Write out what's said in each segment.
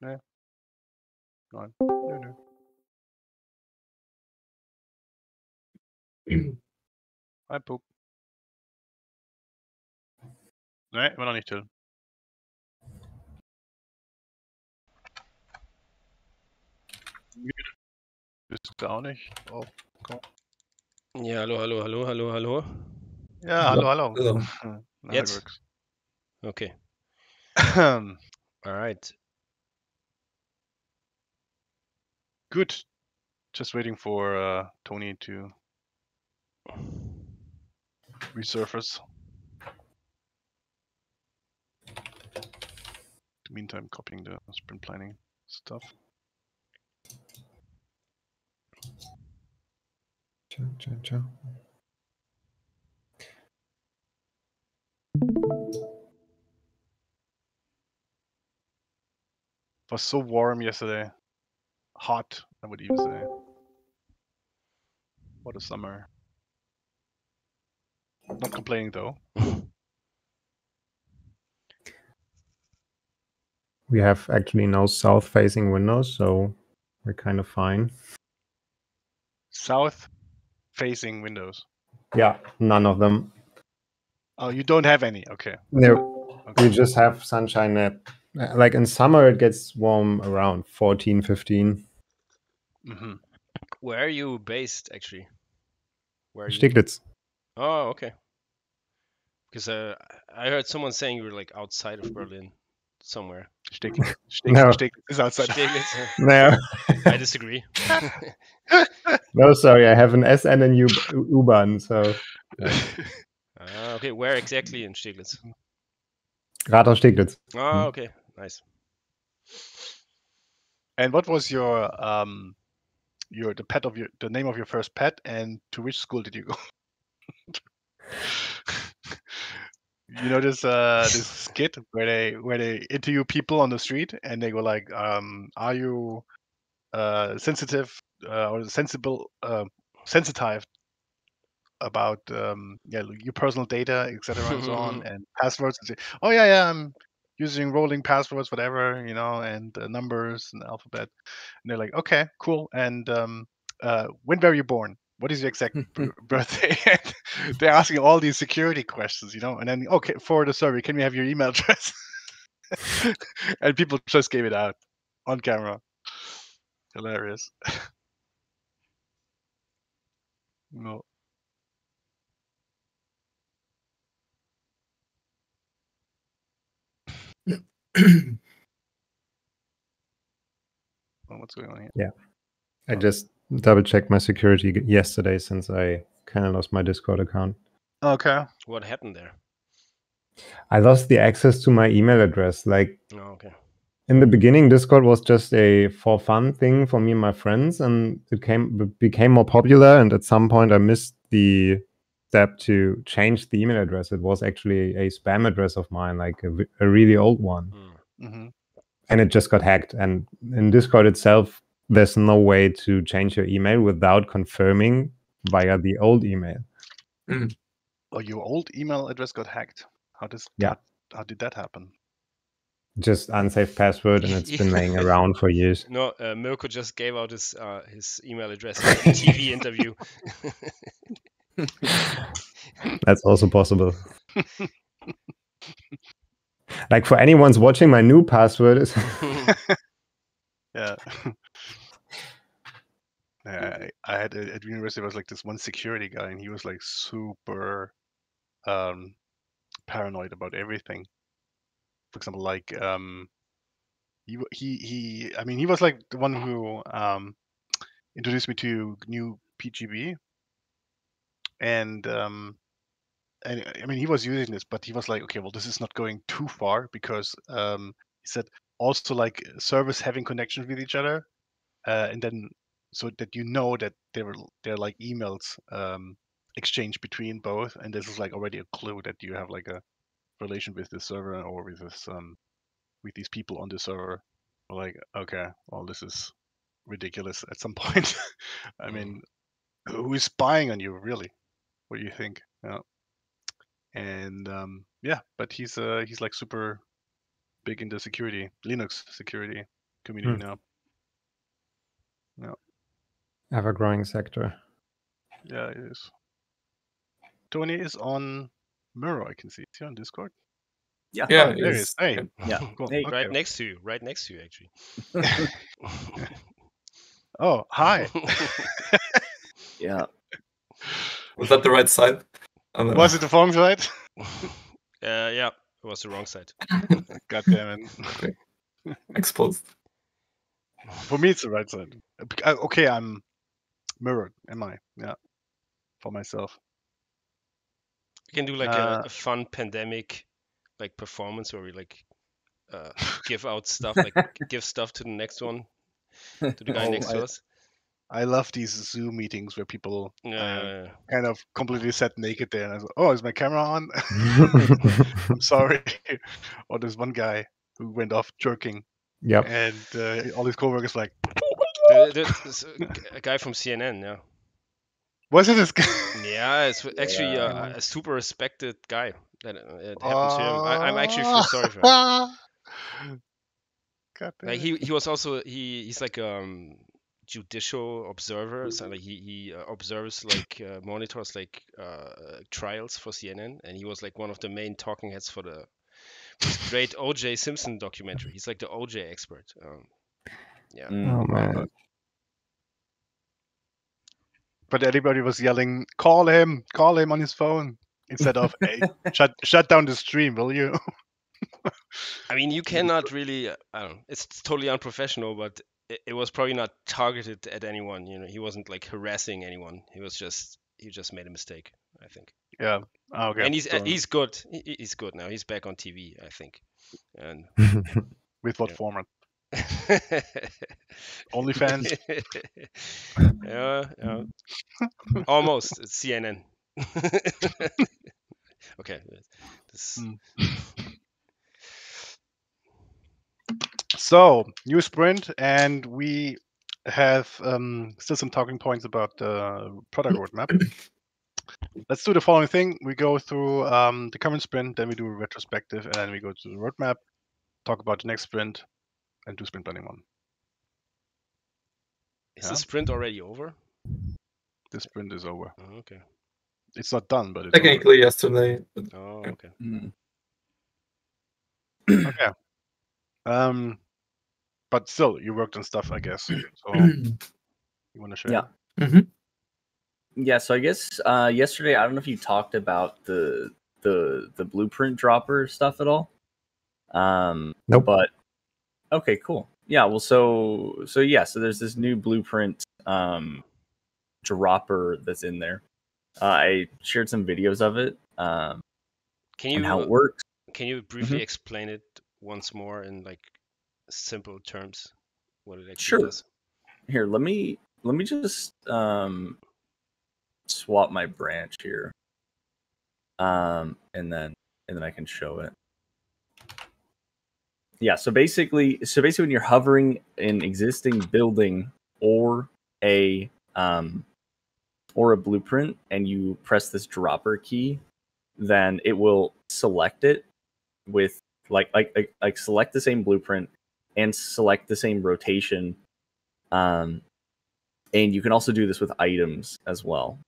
Nee. Nein. Nö, nö. Hi, Puck. Nee, immer noch nicht, Till. Bist du auch nicht? Oh, komm. Ja, hallo. Ja, hallo, hallo. So. Now Jetzt? it works. Okay. All right. Good. Just waiting for Tony to resurface. In the meantime, copying the sprint planning stuff. Ciao. It was so warm yesterday. Hot, I would even say. What a summer. Not complaining though. We have actually no south-facing windows, so we're kind of fine. South facing windows. Yeah, none of them. Oh, you don't have any. Okay. No, Okay. we just have sunshine at, like in summer, it gets warm around 14, 15. Mm-hmm. Where are you based, actually? Where are you? Steglitz. Oh, okay. Because I heard someone saying you were like outside of Berlin, somewhere. Steglitz. No. Steglitz is outside. Steglitz? No. I disagree. No, sorry, I have an SN and U-Bahn, so. Okay, where exactly in Steglitz? Rathaus Steglitz. Oh, okay, nice. And what was your the name of your first pet, and to which school did you go? You know this skit where they interview people on the street and they go like, are you sensitive or sensitive about your personal data, etc. and so on, and passwords, and say, oh yeah, I'm using rolling passwords, whatever, and numbers and alphabet. And they're like, okay, cool. And when were you born? What is your exact birthday? And they're asking all these security questions, and then, okay, for the survey, can we have your email address? And people just gave it out on camera. Hilarious. No. What's going on here? Yeah. I just double-checked my security yesterday since I kind of lost my Discord account. Okay. What happened there? I lost the access to my email address. Like, Oh, okay. in the beginning, Discord was just a for fun thing for me and my friends, and it became more popular. And at some point, I missed the step to change the email address. It was actually a spam address of mine, like a really old one. Mm-hmm. And it just got hacked. And in Discord itself, there's no way to change your email without confirming via the old email. Oh, your old email address got hacked. How did that happen? Just unsafe password, and it's been laying around for years. No, Mirko just gave out his email address in a TV interview. That's also possible. Like, for anyone's watching, my new password is Yeah. I had at university, was like this one security guy, and he was like super paranoid about everything. For example, like he was like the one who introduced me to GNU PGB, and I mean, he was using this, but he was like, okay, well, this is not going too far, because he said also, like, servers having connections with each other, and then so that that they're like emails exchanged between both, and this is like already a clue that you have like a relation with this server or with this with these people on the server. Like, okay, well, this is ridiculous at some point. I mean, who is spying on you, really? What do you think? Yeah. And yeah, but he's like super big into security, Linux security. community now. Ever-growing sector. Yeah, it is. Tony is on Miro. I can see. Is he on Discord? Yeah. Oh, there he is. Hey. Yeah. Cool. Hey. Okay. Right next to you. Right next to you, actually. Oh, hi. Yeah. Was that the right side? Was it the wrong side? Yeah, it was the wrong side. God damn it. Exposed? For me, it's the right side. Okay, I'm mirrored. Am I? Yeah. For myself. We can do like a fun pandemic like performance where we like give out stuff, like give stuff to the next one, to the guy next to us. I love these Zoom meetings where people Yeah. kind of completely set naked there. And I was like, oh, is my camera on? I'm sorry. Or there's one guy who went off jerking. Yep. And all his coworkers like, There's a guy from CNN, yeah. was it this guy? Yeah, it's actually a super respected guy that it happened to him. I'm actually feel sorry for him. God damn Like it. he was also he's like judicial observer, so like he observes like monitors like trials for CNN, and he was like one of the main talking heads for the this great O.J. Simpson documentary. He's like the O.J. expert. Yeah. Oh man. But everybody was yelling, call him on his phone, instead of, hey, shut down the stream, will you? I mean, you cannot really. I don't know. It's totally unprofessional, but it was probably not targeted at anyone. You know, he wasn't like harassing anyone. He just made a mistake, I think. Yeah. Oh, okay. And he's good. He's good now. He's back on TV, I think. And with what format? OnlyFans? Yeah. Almost. It's CNN. Okay. So, new sprint, and we have still some talking points about the product roadmap. Let's do the following thing. We go through the current sprint, then we do a retrospective, and then we go to the roadmap, talk about the next sprint, and do sprint planning 1. Is the sprint already over? The sprint is over. Oh, okay. It's not done, but it's technically over. Yesterday. But... Oh, okay. Okay. But still, you worked on stuff, I guess. So you want to share? Yeah. Mm-hmm. Yeah. So I guess yesterday, I don't know if you talked about the blueprint dropper stuff at all. Nope. But okay, cool. Yeah. Well, so there's this new blueprint dropper that's in there. I shared some videos of it. And how it works. Can you briefly explain it once more in like simple terms? What it actually does? Here, let me just swap my branch here. And then I can show it. Yeah, so basically when you're hovering an existing building or a blueprint and you press this dropper key, then it will select it with like select the same blueprint and select the same rotation. And you can also do this with items as well.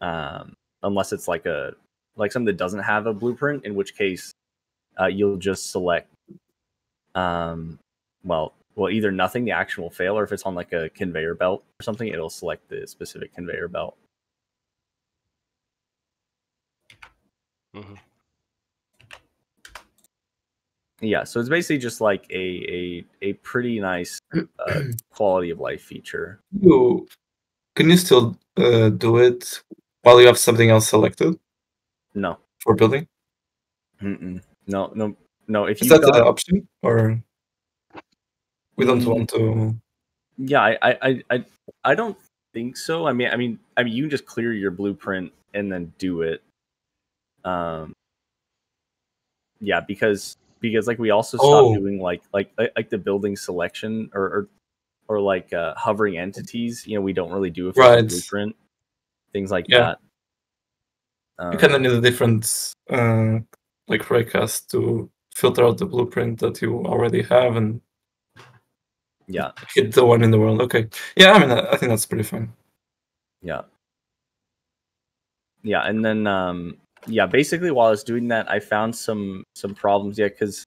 Unless it's like something that doesn't have a blueprint, in which case you'll just select either nothing, the action will fail, or if it's on like a conveyor belt or something, it'll select the specific conveyor belt. Mm-hmm. Yeah, so it's basically just like a pretty nice quality of life feature. Can you still do it while you have something else selected? No. For building? No. If is that the option, or we don't want to? Yeah, I don't think so. I mean, you can just clear your blueprint and then do it. Yeah, because like we also stopped doing like the building selection or like hovering entities. You know, we don't really do it for the blueprint, things like that. You kind of need a different like raycast to filter out the blueprint that you already have, and Yeah. hit the one in the world. Okay. Yeah, I mean, I think that's pretty fun. Yeah. Yeah, and then yeah, basically while I was doing that, I found some problems. Yeah, because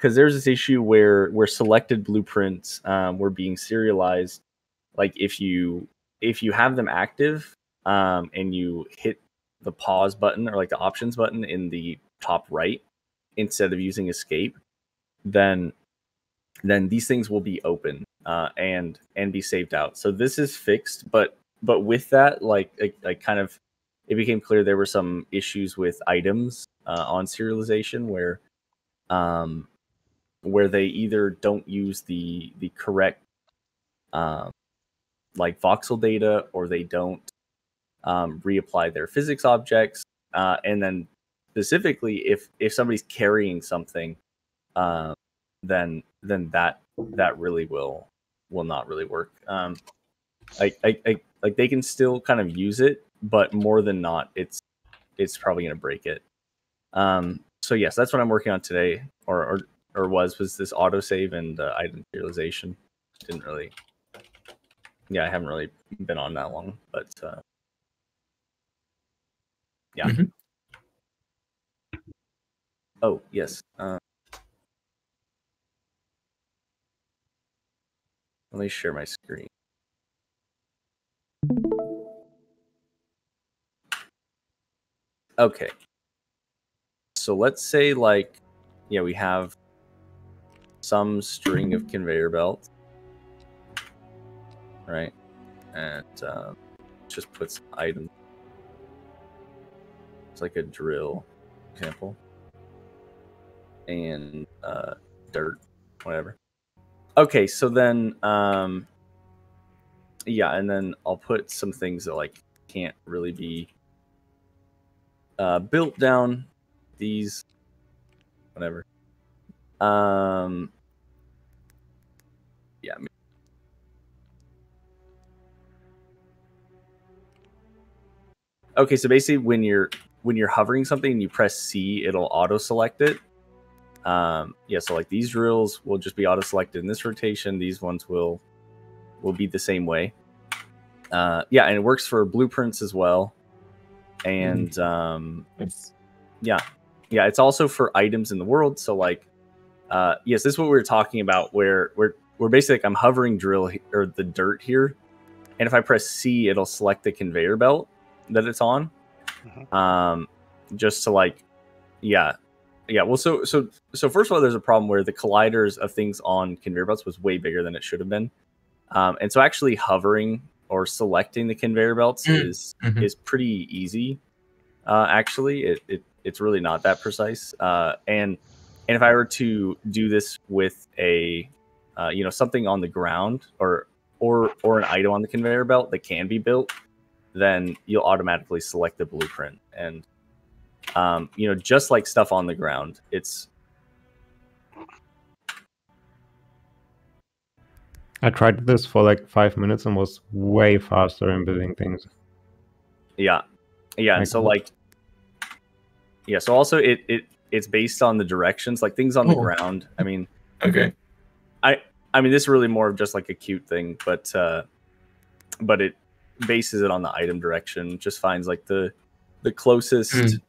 there's this issue where selected blueprints were being serialized. Like if you have them active and you hit the pause button or like the options button in the top right instead of using escape, then these things will be open and be saved out. So this is fixed, but with that, like kind of, it became clear there were some issues with items on serialization where they either don't use the correct like voxel data, or they don't reapply their physics objects, and then specifically if somebody's carrying something, then that really will not really work. Like they can still kind of use it, but more than not, it's probably going to break it. So yes, that's what I'm working on today, or was this autosave and item serialization. Didn't really, I haven't really been on that long, but yeah. Mhm. Oh yes. Let me share my screen. Okay. So let's say we have some string of conveyor belts, right? And just put some items. It's like a drill, for example, and dirt, whatever. Okay, so then yeah, and then I'll put some things that like can't really be built down. These, whatever. Yeah. Okay, so basically when you're hovering something and you press C, it'll auto select it. Yeah, so like these drills will just be auto selected in this rotation. These ones will be the same way. Yeah, and it works for blueprints as well. And yeah, it's also for items in the world. So like, yes, this is what we were talking about, where we're basically like, I'm hovering drill or the dirt here, and if I press C, it'll select the conveyor belt that it's on. Just to like, yeah. Well, so first of all, there's a problem where the colliders of things on conveyor belts was way bigger than it should have been, and so actually hovering or selecting the conveyor belts is pretty easy. Actually, it's really not that precise. And if I were to do this with a something on the ground or an item on the conveyor belt that can be built, then you'll automatically select the blueprint. And just like stuff on the ground, I tried this for like 5 minutes and was way faster in building things. Yeah. And so like, so also it's based on the directions, like things on the ground. I mean, okay. I mean, this is really more of just like a cute thing, but it bases it on the item direction. Just finds like the closest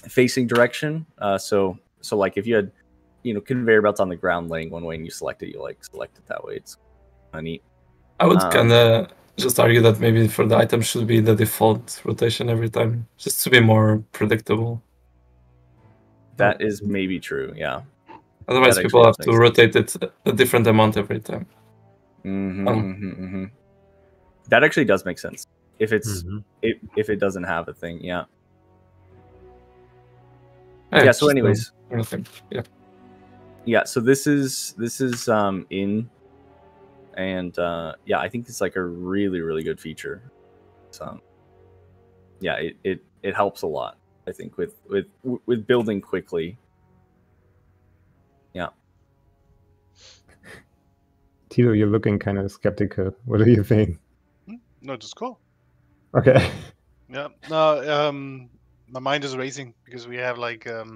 facing direction. So like if you had conveyor belts on the ground laying one way and you select it, you like select it that way. It's kind of neat. I would kind of just argue that maybe for the item should be the default rotation every time, just to be more predictable. That is maybe true, yeah. Otherwise, people have to rotate it a different amount every time. That actually does make sense if it's if it doesn't have a thing, yeah. Yeah. So, anyways, yeah. So this is in, and yeah, I think it's like a really, really good feature. So yeah, it helps a lot, I think, with building quickly. Yeah. Tilo, you're looking kind of skeptical. What do you think? No, just cool. Okay. Yeah. No. My mind is racing because we have like so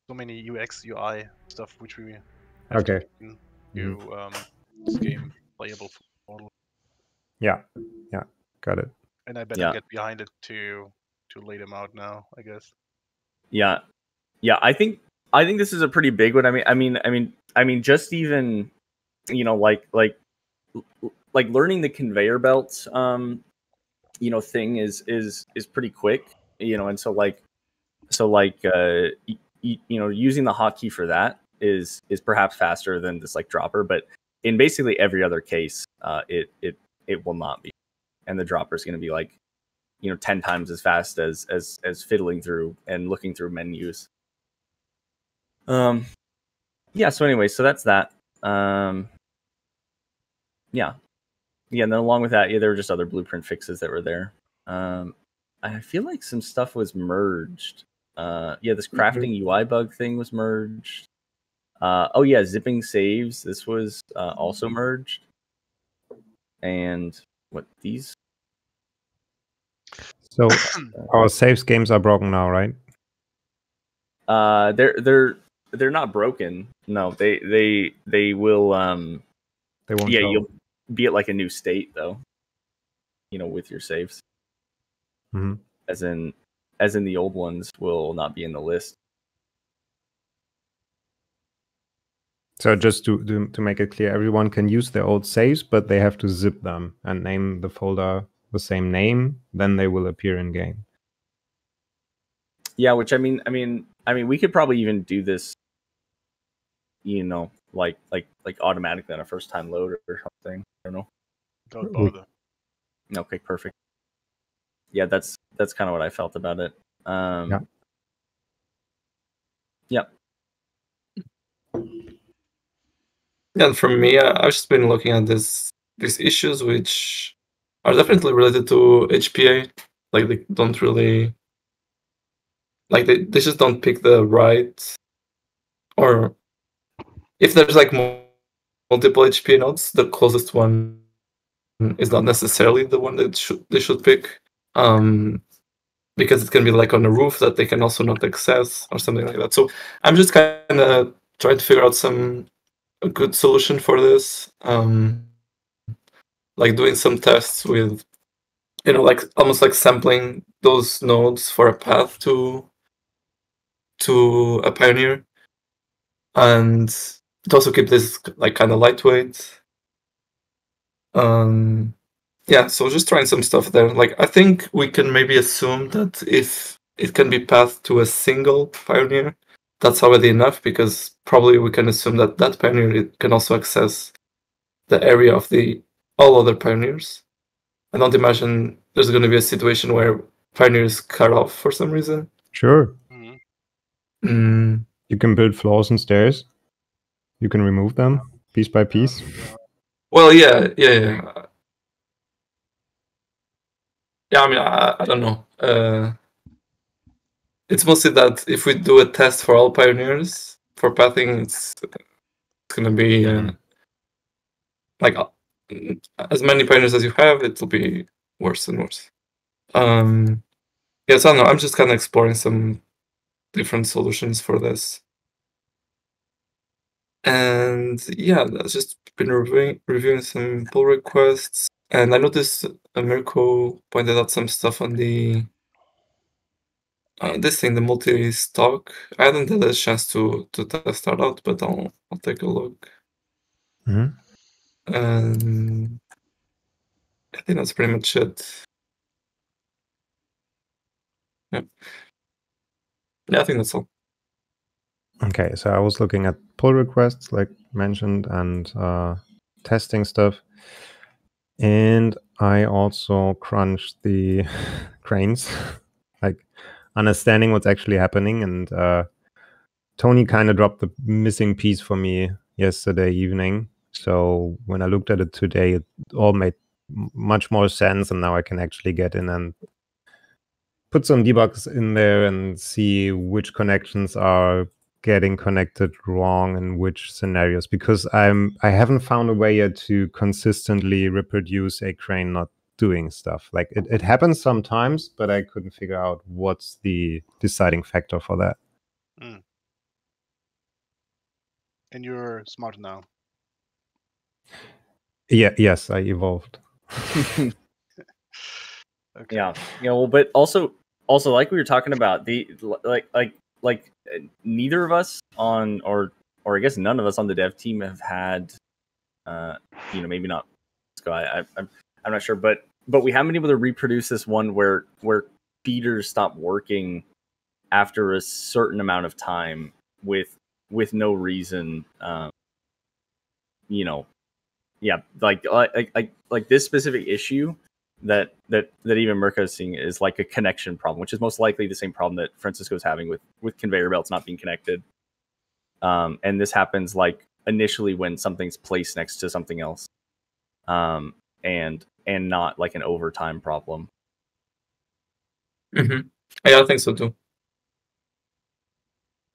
many UX UI stuff which we Okay. to this game playable model. Yeah. Got it. And I better get behind it to lay them out now, I guess. Yeah. I think this is a pretty big one. I mean, just even, you know, like learning the conveyor belt, you know, thing is pretty quick, you know, and so you know, using the hotkey for that is perhaps faster than this like dropper, but in basically every other case, it will not be, and the dropper is going to be like, you know, 10 times as fast as fiddling through and looking through menus. Yeah. So anyway, so that's that. Yeah. And then along with that, there were just other blueprint fixes that were there. I feel like some stuff was merged. This crafting UI bug thing was merged. Oh yeah, zipping saves. This was also merged. And what these? So our saves games are broken now, right? They're not broken. No, they will. They won't. Yeah, show. you'll be at like a new state though. You know, with your saves. Mm-hmm. As in the old ones will not be in the list. So just to make it clear, everyone can use their old saves, but they have to zip them and name the folder the same name. Then they will appear in game. Yeah, which I mean, we could probably even do this, you know, like automatically on a first time load or something. I don't know. Don't bother. Okay, perfect. Yeah, that's kind of what I felt about it. Yeah. Yeah, and for me, I've just been looking at these issues, which are definitely related to HPA. Like they don't really, like they just don't pick the right, or if there's like multiple HPA nodes, the closest one is not necessarily the one that they should pick, because it can be like on a roof that they can also not access or something like that. So I'm just kind of trying to figure out a good solution for this, like doing some tests with, you know, like almost like sampling those nodes for a path to a Pioneer, and to also keep this like kind of lightweight. Yeah, so just trying some stuff there. Like I think we can maybe assume that if it can be pathed to a single Pioneer, that's already enough, because probably we can assume that that Pioneer can also access the area of all other Pioneers. I don't imagine there's going to be a situation where Pioneers cut off for some reason. Sure. Mm-hmm. You can build floors and stairs. You can remove them piece by piece. Well, yeah. I mean, I don't know. It's mostly that if we do a test for all Pioneers for pathing, it's going to be like as many Pioneers as you have, it'll be worse and worse. Yeah, so I don't know. I'm just kind of exploring some different solutions for this. And yeah, I've just been reviewing some pull requests, and I noticed Mirko pointed out some stuff on the this thing, the multi-stock. I haven't had a chance to test that out, but I'll take a look. Mm-hmm. And I think that's pretty much it. Yeah, I think that's all. Okay, so I was looking at pull requests, like mentioned, and testing stuff. And I also crunched the cranes, like understanding what's actually happening. And Tony kind of dropped the missing piece for me yesterday evening. So when I looked at it today, it all made much more sense. And now I can actually get in and put some debugs in there and see which connections are getting connected wrong in which scenarios, because I haven't found a way yet to consistently reproduce a crane not doing stuff. Like it happens sometimes, but I couldn't figure out what's the deciding factor for that. And you're smarter now. Yes, I evolved. Okay. Yeah, well, but also like we were talking about, the neither of us on, or I guess none of us on the dev team have had, maybe not Sky. I'm not sure, but we haven't been able to reproduce this one where feeders stop working after a certain amount of time with no reason. Yeah, like this specific issue that even Mirko is seeing is like a connection problem, which is most likely the same problem that Francisco is having with conveyor belts not being connected. And this happens like initially when something's placed next to something else, and not like an overtime problem. Mm-hmm. Yeah, I think so too.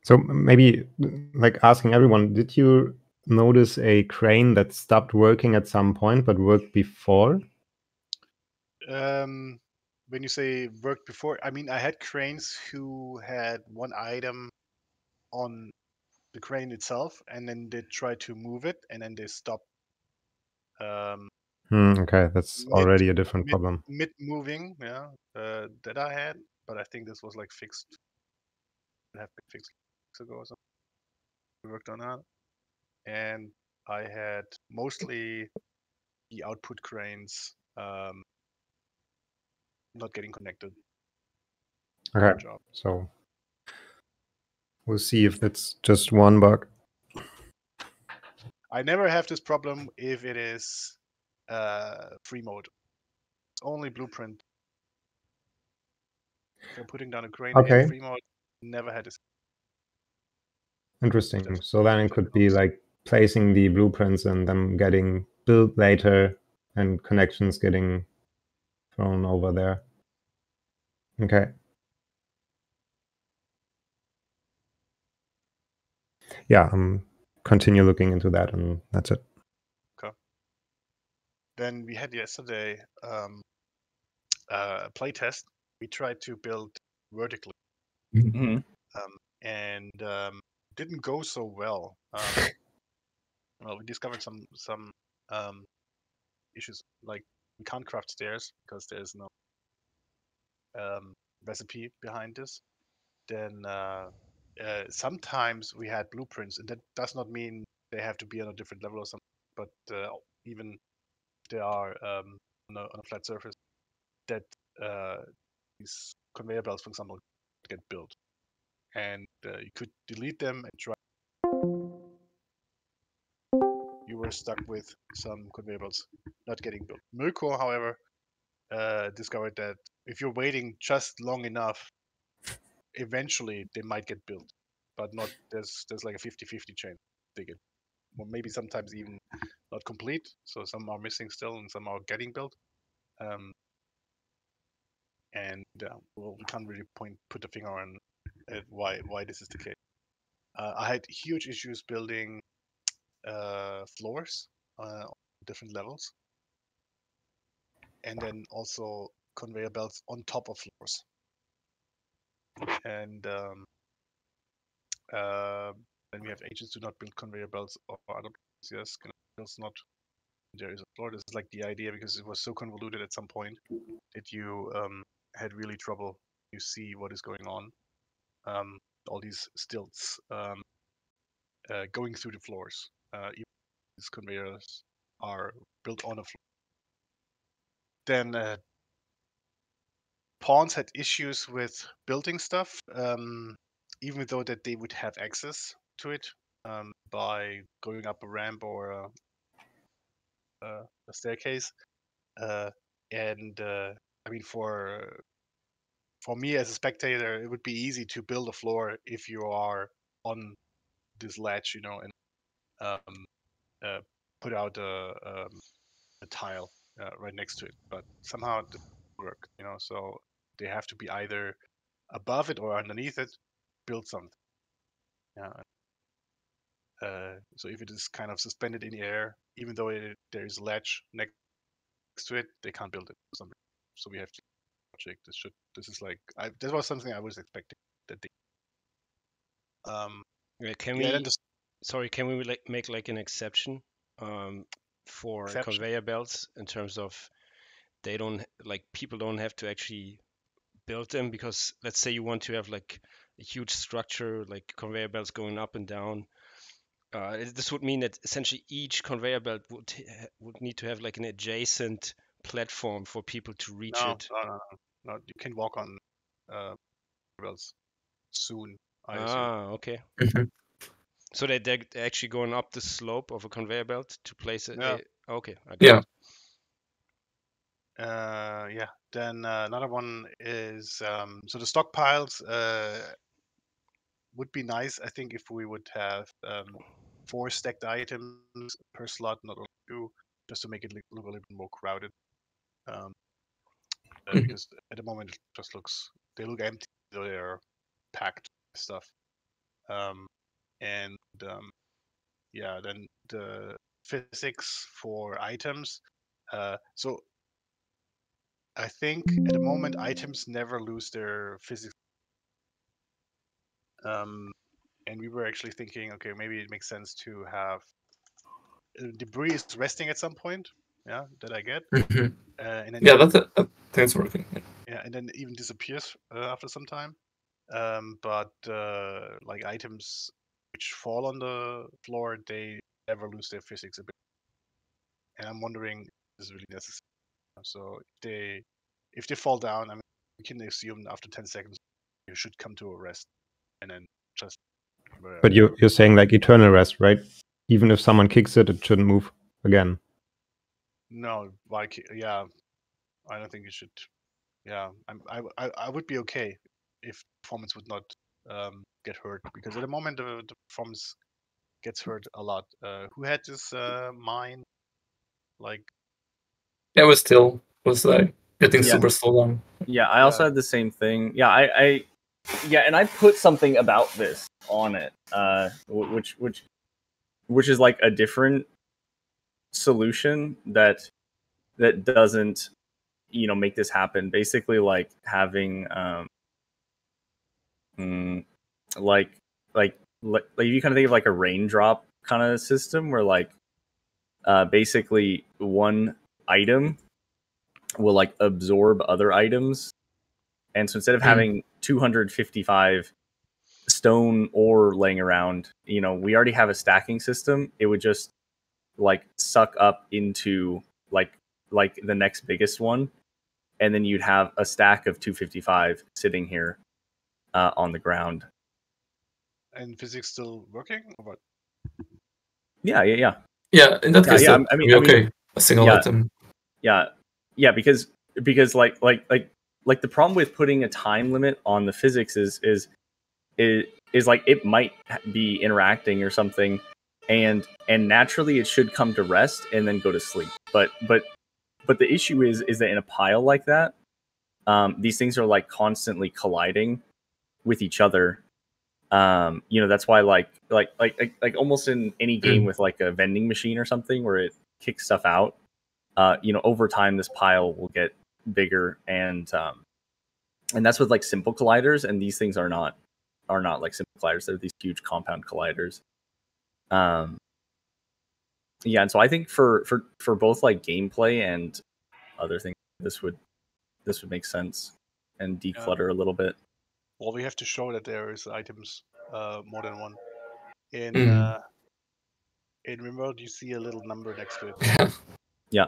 So maybe like asking everyone, did you notice a crane that stopped working at some point but worked before? When you say worked before, I mean I had cranes who had one item on the crane itself, and then they tried to move it, and then they stopped. Okay, that's already a different problem. Mid moving, yeah, that I had, but I think this was like fixed. It have been fixed weeks ago or something. We worked on that, and I had mostly the output cranes not getting connected. Okay, so we'll see if that's just one bug. I never have this problem if it is free mode. It's only Blueprint. If you're putting down a crane in free mode, never had this. Interesting. So then it could be like placing the blueprints and them getting built later and connections getting thrown over there. Okay. Yeah, continue looking into that, and that's it. Okay. Then we had yesterday a playtest. We tried to build vertically, and didn't go so well. Well, we discovered some issues, like we can't craft stairs because there's no recipe behind this. Then sometimes we had blueprints, and that does not mean they have to be on a different level or something, but even if they are on a flat surface, that these conveyor belts, for example, get built, and you could delete them and try. You were stuck with some conveyor belts not getting built. Mirko, however, discovered that if you're waiting just long enough, eventually they might get built, but not there's like a 50-50 chance they get, or maybe sometimes even not complete. So some are missing still, and some are getting built. And well, we can't really put the finger on why this is the case. I had huge issues building floors on different levels, and then also conveyor belts on top of floors. And then we have agents do not build conveyor belts or other yes, it's not. There is a floor. This is like the idea, because it was so convoluted at some point that you had really trouble. You see what is going on. All these stilts going through the floors. Even these conveyors are built on a floor. Then pawns had issues with building stuff, even though that they would have access to it by going up a ramp or a staircase. And I mean, for me as a spectator, it would be easy to build a floor if you are on this ledge, and put out a tile right next to it. But somehow it doesn't work, so they have to be either above it or underneath it, build something. Yeah. So if it is kind of suspended in the air, even though there is a ledge next to it, they can't build it. So we have to check this. This is like that was something I was expecting that they. Can yeah, we Sorry, can we make like an exception for Exception. conveyor belts in terms of they don't like people don't have to actually build them, because let's say you want to have like a huge structure like conveyor belts going up and down. This would mean that essentially each conveyor belt would need to have like an adjacent platform for people to reach No, it. no. You can walk on belts soon, I assume. Ah, okay. Mhm. So they're actually going up the slope of a conveyor belt to place it. Yeah. Okay, I got Yeah. it. Yeah. Then another one is so the stockpiles would be nice. I think if we would have 4 stacked items per slot, not only 2, just to make it look a little bit more crowded. Mhm. Because at the moment it just they look empty, so they're packed with stuff. And yeah, then the physics for items. So I think at the moment items never lose their physics. And we were actually thinking, okay, maybe it makes sense to have debris is resting at some point. Yeah, that I get. Mhm. And then Yeah, that's working. yeah, and then even disappears after some time. But like items which fall on the floor, they never lose their physics a bit. And I'm wondering, if this is really necessary. So if they fall down, I mean, we can assume after 10 seconds you should come to a rest, and then just. But you're saying like eternal rest, right? Even if someone kicks it, it shouldn't move again. No, like yeah, I don't think you should. Yeah, I would be okay if performance would not get hurt, because at the moment the performance gets hurt a lot. Who had this mine? Like Yeah, it was like getting Yeah. super slow down. Yeah, I also Yeah. had the same thing. Yeah, I and I put something about this on it, which is like a different solution that doesn't make this happen. Basically, like having like you kind of think of like a raindrop kind of system where like basically one item will like absorb other items. And so instead of having 255 stone ore laying around, we already have a stacking system. It would just like suck up into like the next biggest one, and then you'd have a stack of 255 sitting here on the ground. And physics still working? Or what? Yeah. Yeah, in that case, yeah. that would be okay. A single yeah. item. Yeah, because like the problem with putting a time limit on the physics is like it might be interacting or something, and naturally it should come to rest and then go to sleep. But the issue is that in a pile like that, these things are like constantly colliding with each other. That's why like almost in any game with like a vending machine or something where it kicks stuff out, over time this pile will get bigger, and that's with like simple colliders, and these things are not like simple colliders. They're these huge compound colliders. Yeah, and so I think for both like gameplay and other things, this would make sense and declutter a little bit. Well, we have to show that there is items more than one. In Rimworld, you see a little number next to it. Yeah.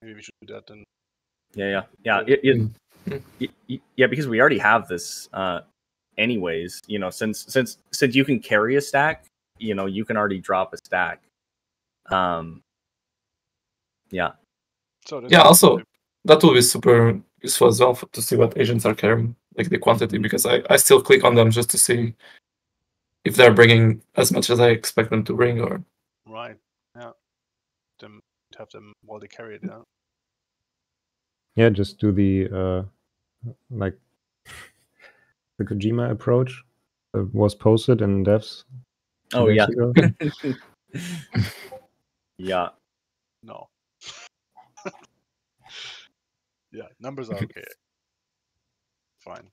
Maybe we should do that then. Yeah, because we already have this anyways, since you can carry a stack, you can already drop a stack. Yeah. So yeah, also that will be super useful as well to see what agents are carrying, like the quantity, because I still click on them just to see if they're bringing as much as I expect them to bring, or right, yeah, have them while they carry it. Yeah. Yeah, just do the like the Kojima approach that was posted in devs. Oh yeah. Ago. Yeah. No. Yeah, numbers are okay. Fine.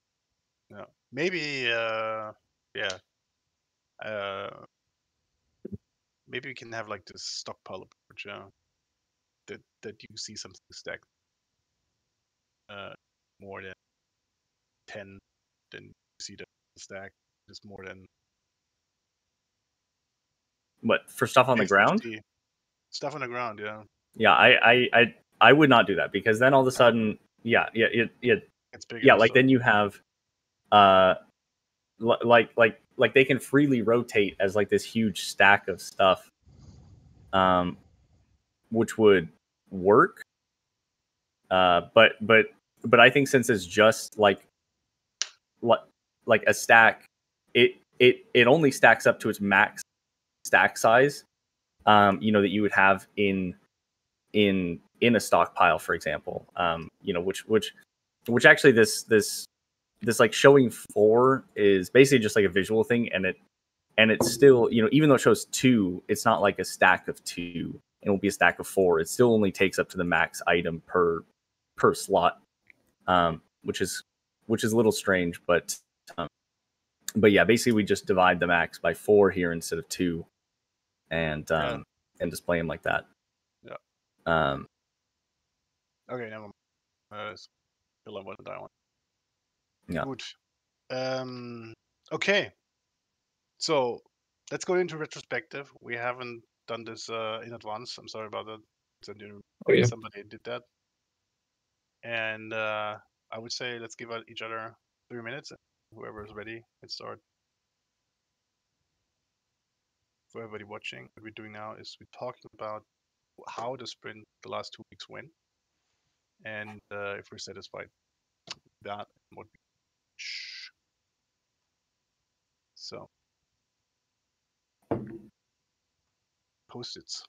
Yeah, maybe. Yeah. maybe we can have like this stockpile approach, that you see something stacked more than 10, then you see the stack is more than What, for stuff on the ground? 50. Stuff on the ground, yeah. Yeah, I would not do that, because then all of a sudden, it It's bigger. yeah, like so then you have like they can freely rotate as like this huge stack of stuff, which would work, but I think since it's just like a stack, it only stacks up to its max stack size, that you would have in a stockpile, for example, which actually this like showing 4 is basically just like a visual thing, and it's still, even though it shows 2, it's not like a stack of 2. It will be a stack of 4. It still only takes up to the max item per slot, which is a little strange, but yeah, basically we just divide the max by 4 here instead of 2, and display them like that. Yeah. Okay, never mind. Still I want that one. Yeah. Good. Okay. So let's go into retrospective. We haven't done this in advance. I'm sorry about that. Oh yeah. Somebody did that. And I would say let's give each other 3 minutes. Whoever is ready, let's start. For everybody watching, what we're doing now is we're talking about how the sprint the last 2 weeks went, and if we're satisfied with that, what we so post-its.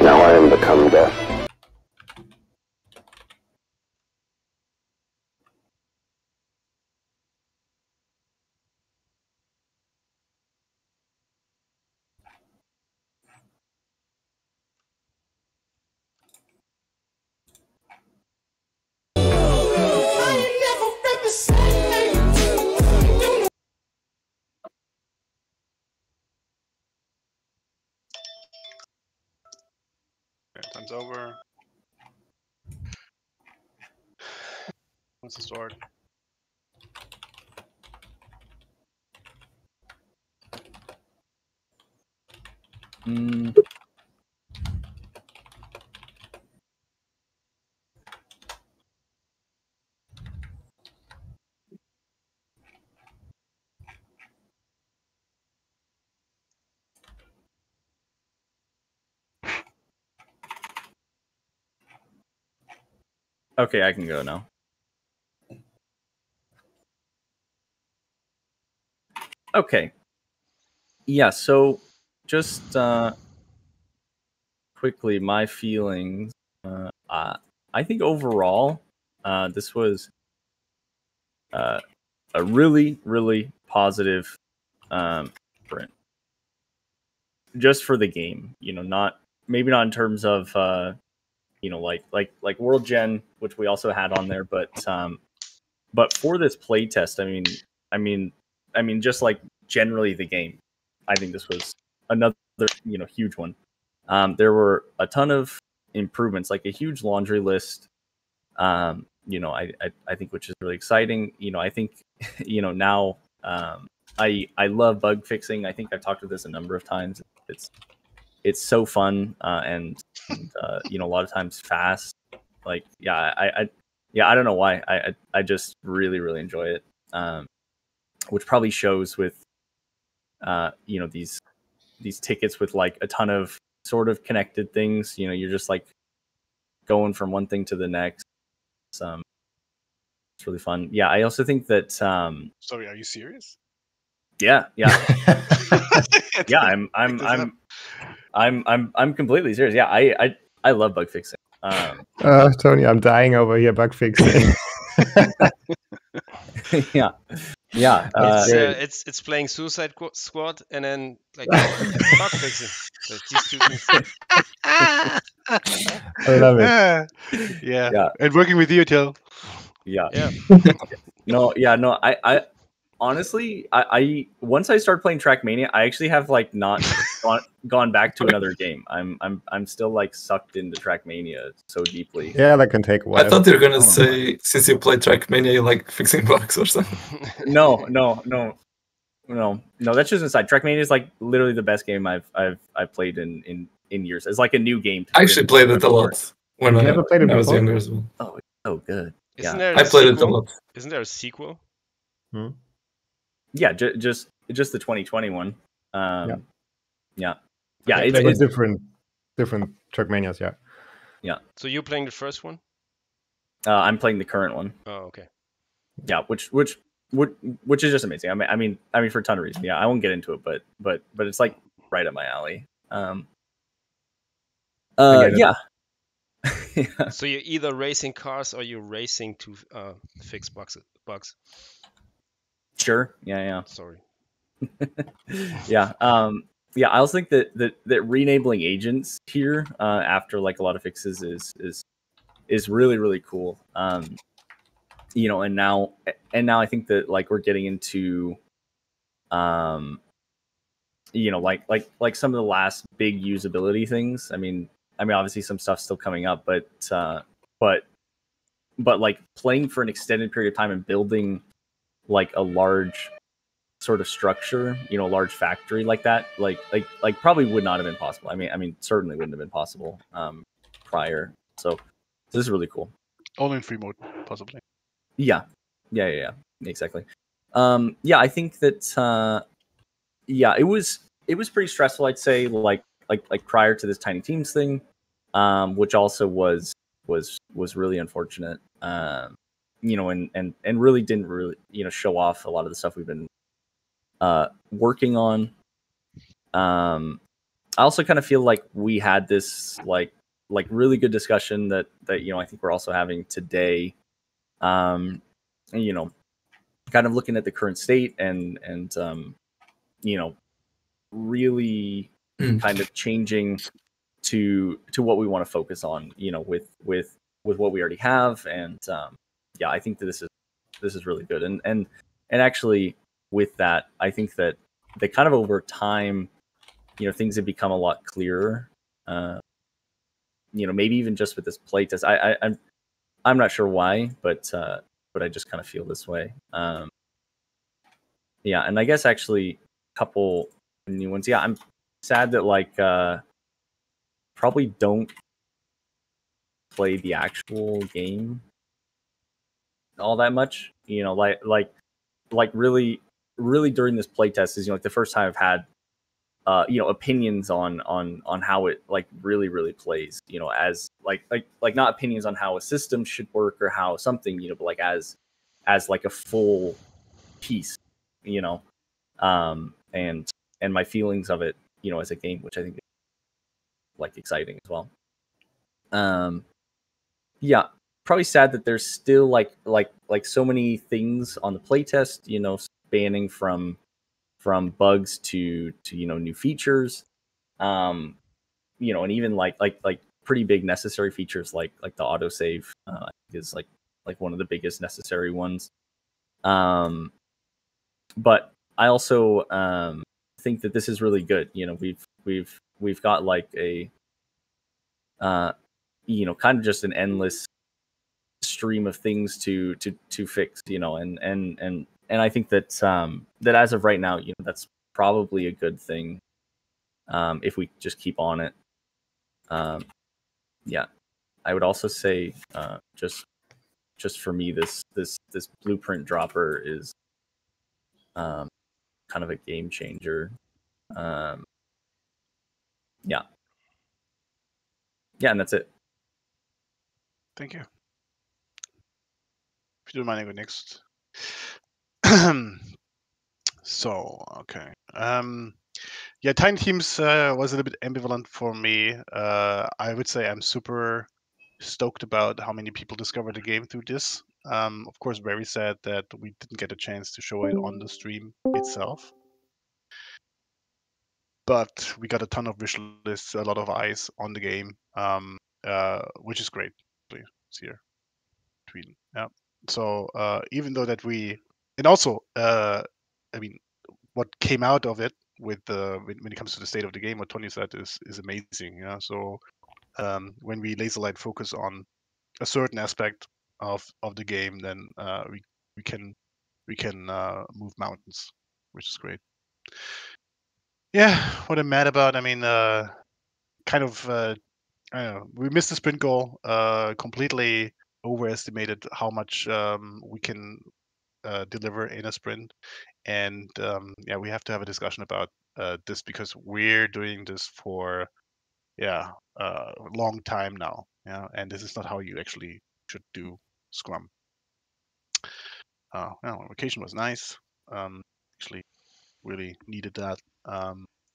Now I am become death. Okay, time's over. What's the start? Mm. Okay, I can go now. Okay. Yeah, so just quickly, my feelings. I think overall, this was a really, really positive print. Just for the game, not maybe not in terms of like World Gen, which we also had on there, but for this playtest, I mean, just like generally the game, I think this was another huge one. There were a ton of improvements, like a huge laundry list. I think, which is really exciting. I think now I love bug fixing. I think I've talked about this a number of times. It's so fun and a lot of times fast. Like I don't know why I just really really enjoy it. Which probably shows with these tickets with like a ton of sort of connected things. You're just like going from one thing to the next. It's really fun. Yeah, I also think that Sorry, are you serious? yeah. Yeah, I'm completely serious. Yeah, I love bug fixing. Tony, I'm dying over here bug fixing. Yeah. It's playing Suicide Squad and then like bug fixing. Like, these two things. I love it. Yeah. And working with you, Till. Yeah. Yeah. No. I honestly, I once I start playing Trackmania, I actually have like not gone back to another game. I'm still like sucked into Trackmania so deeply. Yeah, that can take a while. I thought you were gonna say since you play Trackmania, you like fixing bugs or something. No. That's just inside. Trackmania is like literally the best game I've played in years. It's like a new game. I actually played it a lot when I never played it was before? younger as well. Oh, it's so good. Isn't Yeah. there I played it a lot. Isn't there a sequel? Yeah, just the 2020 one. Yeah. Okay, They were It's different Trackmanias, yeah. So you're playing the first one? I'm playing the current one. Oh, okay. Yeah, which is just amazing. I mean for a ton of reasons. Yeah, I won't get into it, but it's like right up my alley. Yeah. Yeah. So you're either racing cars or you're racing to fix bugs. Sure. Yeah. Sorry. Yeah. Yeah. I also think that re-enabling agents here after like a lot of fixes is really really cool. And now I think that like we're getting into like some of the last big usability things. I mean obviously some stuff's still coming up, but like playing for an extended period of time and building like a large sort of structure, a large factory like that, like probably would not have been possible. I mean certainly wouldn't have been possible prior. So this is really cool. Only in free mode, possibly. Yeah, exactly. Yeah, I think that it was pretty stressful, I'd say, like prior to this Tiny Teams thing, which also was really unfortunate. And really didn't really show off a lot of the stuff we've been working on. I also kind of feel like we had this like really good discussion that I think we're also having today. Kind of looking at the current state and really kind of changing to what we want to focus on, with what we already have. And I think that this is really good. And actually with that, I think that kind of over time, things have become a lot clearer. Maybe even just with this playtest, I'm not sure why, but I just kind of feel this way. And I guess actually a couple new ones. Yeah, sad that like probably don't play the actual game all that much. You know, like really during this playtest is, you know, like the first time I've had you know, opinions on how it like really plays, you know, as like not opinions on how a system should work or how something, you know, but like as like a full piece, you know, and my feelings of it, you know, as a game, which I think is like exciting as well. Yeah, probably sad that there's still like so many things on the playtest, you know, spanning from bugs to you know, new features, you know, and even like pretty big necessary features like the autosave is like one of the biggest necessary ones. But I also think that this is really good. You know, we've got like a you know, kind of just an endless stream of things to fix, you know, and I think that that as of right now, you know, that's probably a good thing if we just keep on it. Yeah, I would also say just for me, this blueprint dropper is kind of a game changer. Yeah, and that's it. Thank you. If you don't mind, I go next. So, okay. Yeah, Tiny Teams was a little bit ambivalent for me. I would say I'm super stoked about how many people discovered the game through this. Of course, very sad that we didn't get a chance to show it on the stream itself. But we got a ton of wish lists, a lot of eyes on the game, which is great. It's here. Tweet. Yeah. So even though that we, and also, I mean, what came out of it with the when it comes to the state of the game, what Tony said is amazing. Yeah. So when we laser light focus on a certain aspect of the game, then we can move mountains, which is great. Yeah. What I'm mad about, I mean, kind of. I don't know. We missed the sprint goal. Completely overestimated how much we can deliver in a sprint, and yeah, we have to have a discussion about this because we're doing this for a long time now. Yeah, and this is not how you actually should do Scrum. Vacation was nice. Actually, really needed that.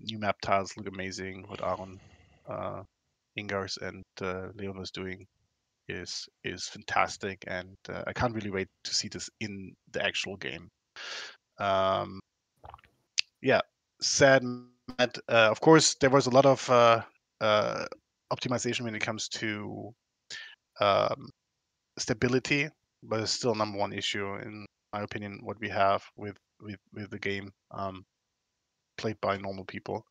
New map tiles look amazing. What Aaron, Ingars, and Leon was doing is fantastic, and I can't really wait to see this in the actual game. Yeah, sad. Of course, there was a lot of optimization when it comes to um, stability, but it's still number one issue in my opinion. What we have with the game played by normal people,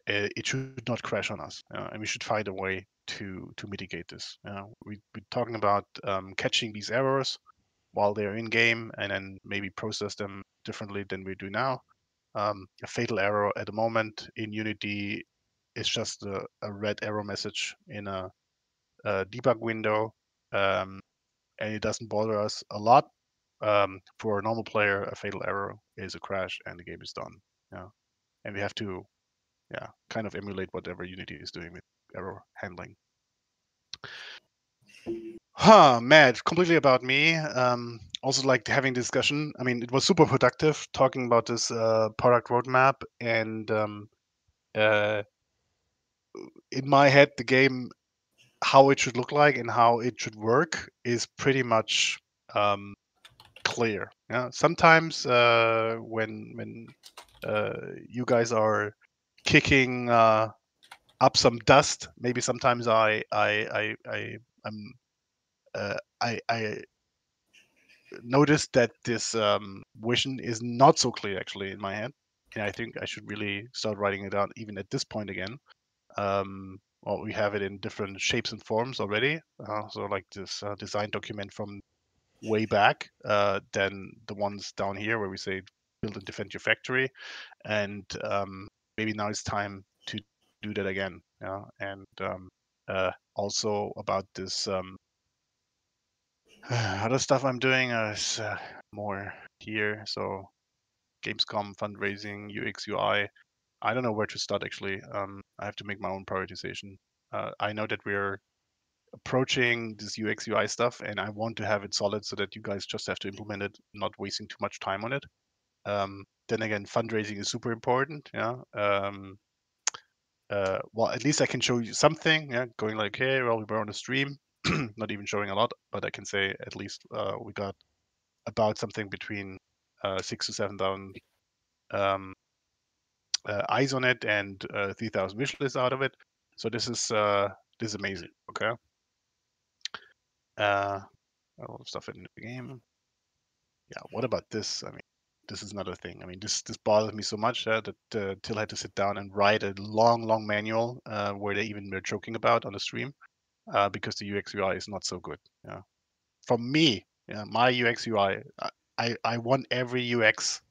it should not crash on us, and we should find a way to mitigate this. We're talking about catching these errors while they're in game, and then maybe process them differently than we do now. A fatal error at the moment in Unity is just a red error message in a debug window, and it doesn't bother us a lot. For a normal player, a fatal error is a crash, and the game is done. Yeah, and we have to kind of emulate whatever Unity is doing with error handling. Mad, completely about me. Also like having discussion. I mean, it was super productive talking about this product roadmap, and in my head, the game, how it should look like and how it should work is pretty much clear. Yeah. Sometimes when you guys are kicking up some dust, maybe sometimes I noticed that this vision is not so clear actually in my head, and I think I should really start writing it out even at this point again. Well, we have it in different shapes and forms already, so like this design document from way back, then the ones down here where we say build and defend your factory, and maybe now it's time to do that again. Yeah, and also about this other stuff I'm doing is more here. So Gamescom fundraising, UX UI. I don't know where to start actually. I have to make my own prioritization. I know that we're approaching this UX UI stuff, and I want to have it solid so that you guys just have to implement it, not wasting too much time on it. Then again, fundraising is super important. Yeah. Well, at least I can show you something. Yeah, going like, hey, well, we were on a stream, not even showing a lot, but I can say at least we got about something between 6,000 to 7,000 eyes on it and 3,000 wish lists out of it. So this is amazing. Okay. A lot of stuff in the game. Yeah. What about this? I mean, this is another thing. I mean, this bothers me so much that Till had to sit down and write a long manual where they even were joking about on the stream because the UX UI is not so good. Yeah. From me, yeah, my UX UI, I won every UX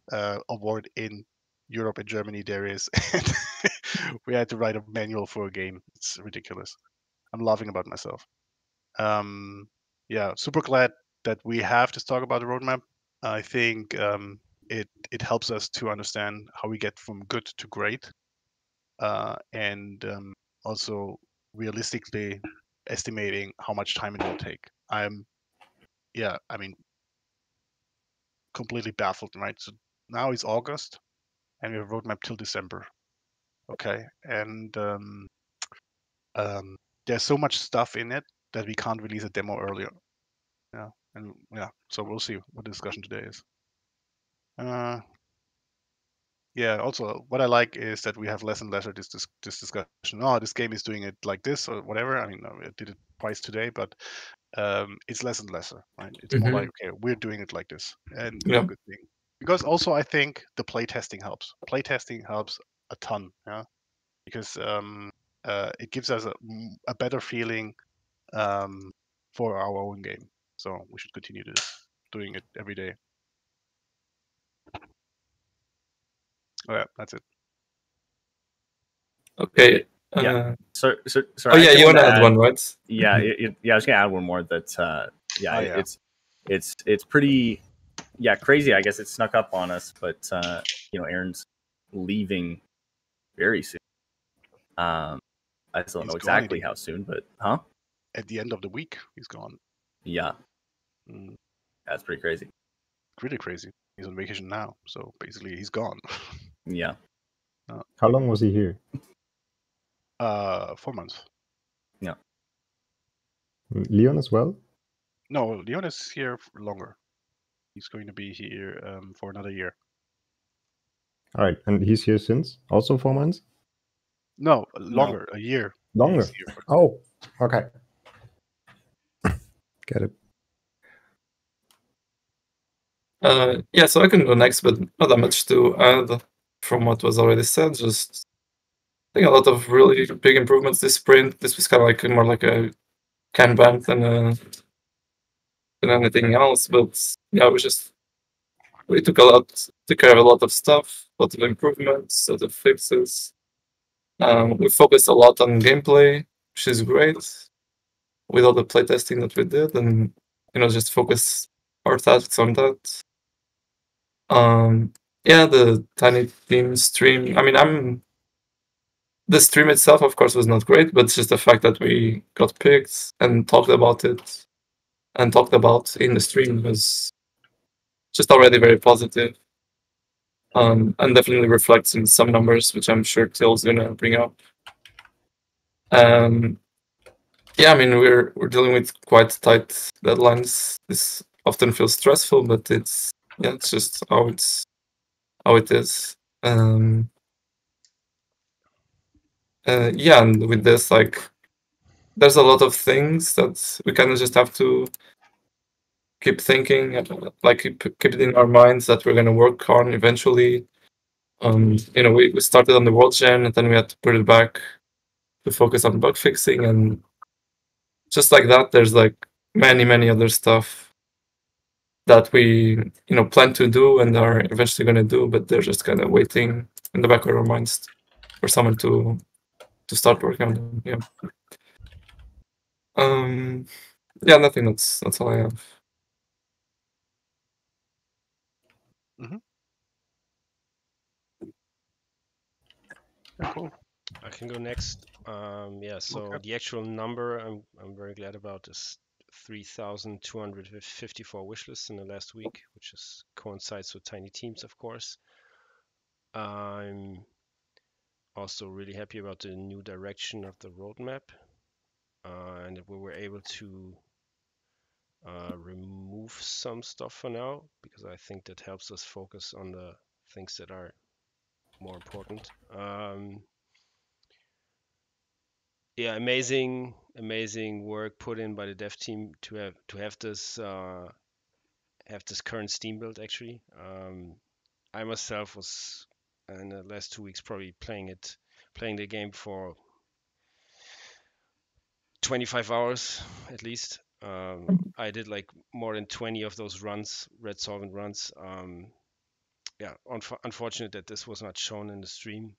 award in Europe and Germany there is. We had to write a manual for a game. It's ridiculous. I'm laughing about myself. Yeah, super glad that we have this talk about the roadmap. I think it helps us to understand how we get from good to great, and also realistically estimating how much time it will take. I mean, completely baffled, right? So now it's August, and we have a roadmap till December. Okay, and there's so much stuff in it that we can't release a demo earlier. Yeah, and yeah, so we'll see what the discussion today is. Yeah, also what I like is that we have less and less of this discussion. Oh, this game is doing it like this or whatever. I mean, I did it twice today, but it's less and lesser, right? It's more like, okay, we're doing it like this, and it's a good thing. Because also I think the playtesting helps. Playtesting helps a ton, yeah, because it gives us a better feeling for our own game. So we should continue doing it every day. Oh, yeah, that's it. Okay. Yeah. So oh yeah, you want to add one, right? Yeah, yeah. I was gonna add one more. That it's pretty crazy. I guess it snuck up on us, but Aaron's leaving very soon. I still don't know exactly how soon, but at the end of the week, he's gone. Yeah. That's pretty crazy. Really crazy. He's on vacation now, so basically he's gone. Yeah. How long was he here? 4 months. Yeah. Leon as well? No, Leon is here for longer. He's going to be here for another year. All right, and he's here since also 4 months? No, longer, a year. Longer. Oh, okay. Get it. Yeah, so I can go next, but not that much to add from what was already said. Just I think a lot of really big improvements this sprint. This was kind of like more like a Kanban than anything else. But yeah, we took care of a lot of stuff, a lot of improvements, a lot of fixes. We focused a lot on gameplay, which is great, with all the playtesting that we did, and just focus our tasks on that. Yeah, the Tiny Team stream. I mean, the stream itself, of course, was not great, but just the fact that we got picked and talked about it and talked about in the stream was just already very positive. And definitely reflects in some numbers, which I'm sure Till's gonna bring up. Yeah, I mean, we're dealing with quite tight deadlines. This often feels stressful, but it's just how it is. Yeah, and with this, like, there's a lot of things that we kind of just have to keep thinking, like keep it in our minds that we're gonna work on eventually. We started on the World Gen, and then we had to put it back to focus on bug fixing, and just like that, there's like many other stuff that we plan to do and are eventually gonna do, but they're just kind of waiting in the back of our minds for someone to start working on them. Yeah. Yeah, nothing. That's all I have. Yeah, cool. I can go next. Yeah, so Okay. the actual number I'm very glad about is 3,254 wishlists in the last week, which coincides with Tiny Teams, of course. I'm also really happy about the new direction of the roadmap, and that we were able to remove some stuff for now, because I think that helps us focus on the things that are more important. Yeah, amazing work put in by the dev team to have this current Steam build actually. I myself was in the last 2 weeks probably playing the game for 25 hours at least. I did like more than 20 of those runs, Red Solvent runs. Yeah, unfortunate that this was not shown in the stream.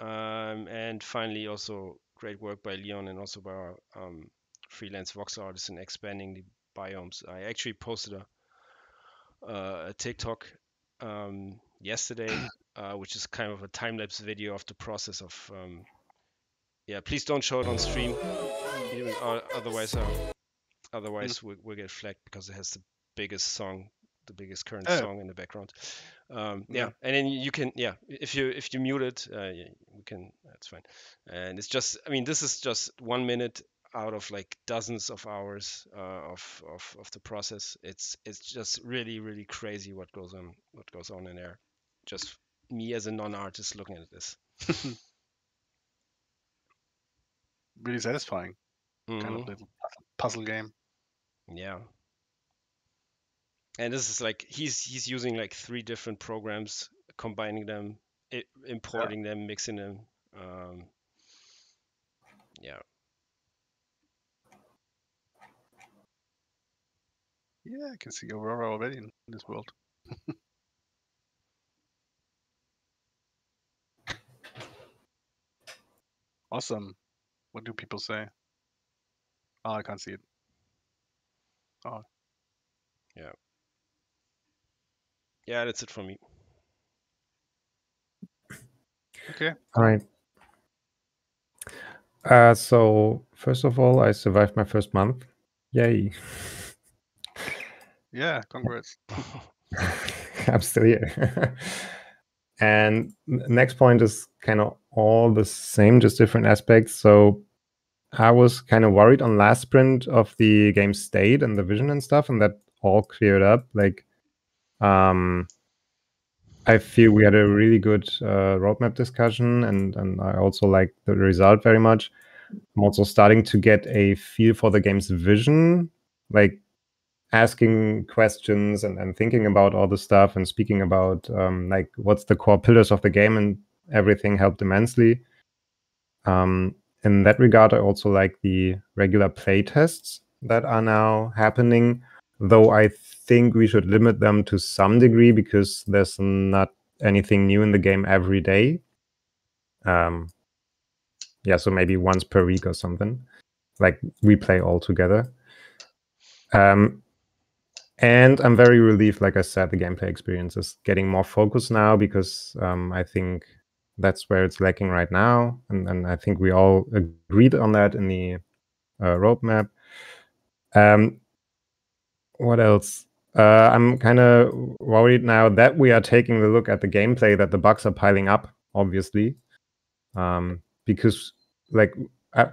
And finally, also great work by Leon and also by our freelance voxel artists in expanding the biomes. I actually posted a TikTok yesterday, which is kind of a time-lapse video of the process of. Yeah, please don't show it on stream, even, otherwise we'll get flagged because it has the biggest current song in the background. Yeah, and then you can, yeah, if you mute it, we can. That's fine. And it's just, I mean, this is just 1 minute out of like dozens of hours of the process. It's just really crazy what goes on in there. Just me as a non-artist looking at this. Really satisfying. Kind of little puzzle game. Yeah. And this is like he's using like 3 different programs, combining them, importing them, mixing them. Yeah. Yeah, I can see Aurora already in this world. Awesome. What do people say? Oh, I can't see it. Oh. Yeah. Yeah, that's it for me. Okay. All right. So first of all, I survived my first month. Yay. Yeah, congrats. I'm still here. And next point is kind of all the same, just different aspects. So I was kind of worried on last sprint of the game state and the vision and stuff, and that all cleared up. Like, I feel we had a really good roadmap discussion, and I also like the result very much. I'm also starting to get a feel for the game's vision, like asking questions and thinking about all the stuff and speaking about like what's the core pillars of the game, and everything helped immensely. In that regard, I also like the regular play tests that are now happening, though I think we should limit them to some degree because there's not anything new in the game every day. Yeah, so maybe once per week or something, like we play all together. And I'm very relieved, like I said, the gameplay experience is getting more focused now because I think that's where it's lacking right now. And I think we all agreed on that in the roadmap. What else? I'm kind of worried now that we are taking a look at the gameplay that the bugs are piling up, obviously. Because I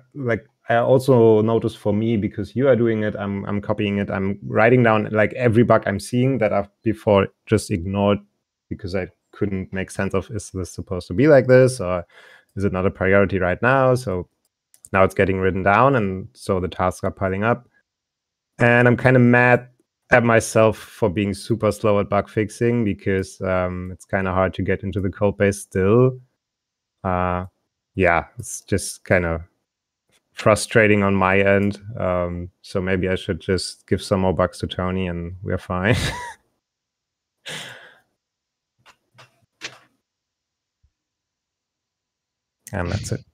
also noticed for me, because you are doing it, I'm copying it, I'm writing down like every bug I'm seeing that I've before just ignored because I couldn't make sense of, is this supposed to be like this, or is it not a priority right now? So now it's getting written down, and so the tasks are piling up. And I'm kind of mad at myself for being super slow at bug fixing because it's kind of hard to get into the code base still. Yeah, it's just kind of frustrating on my end. So maybe I should just give some more bugs to Tony and we're fine. And that's it.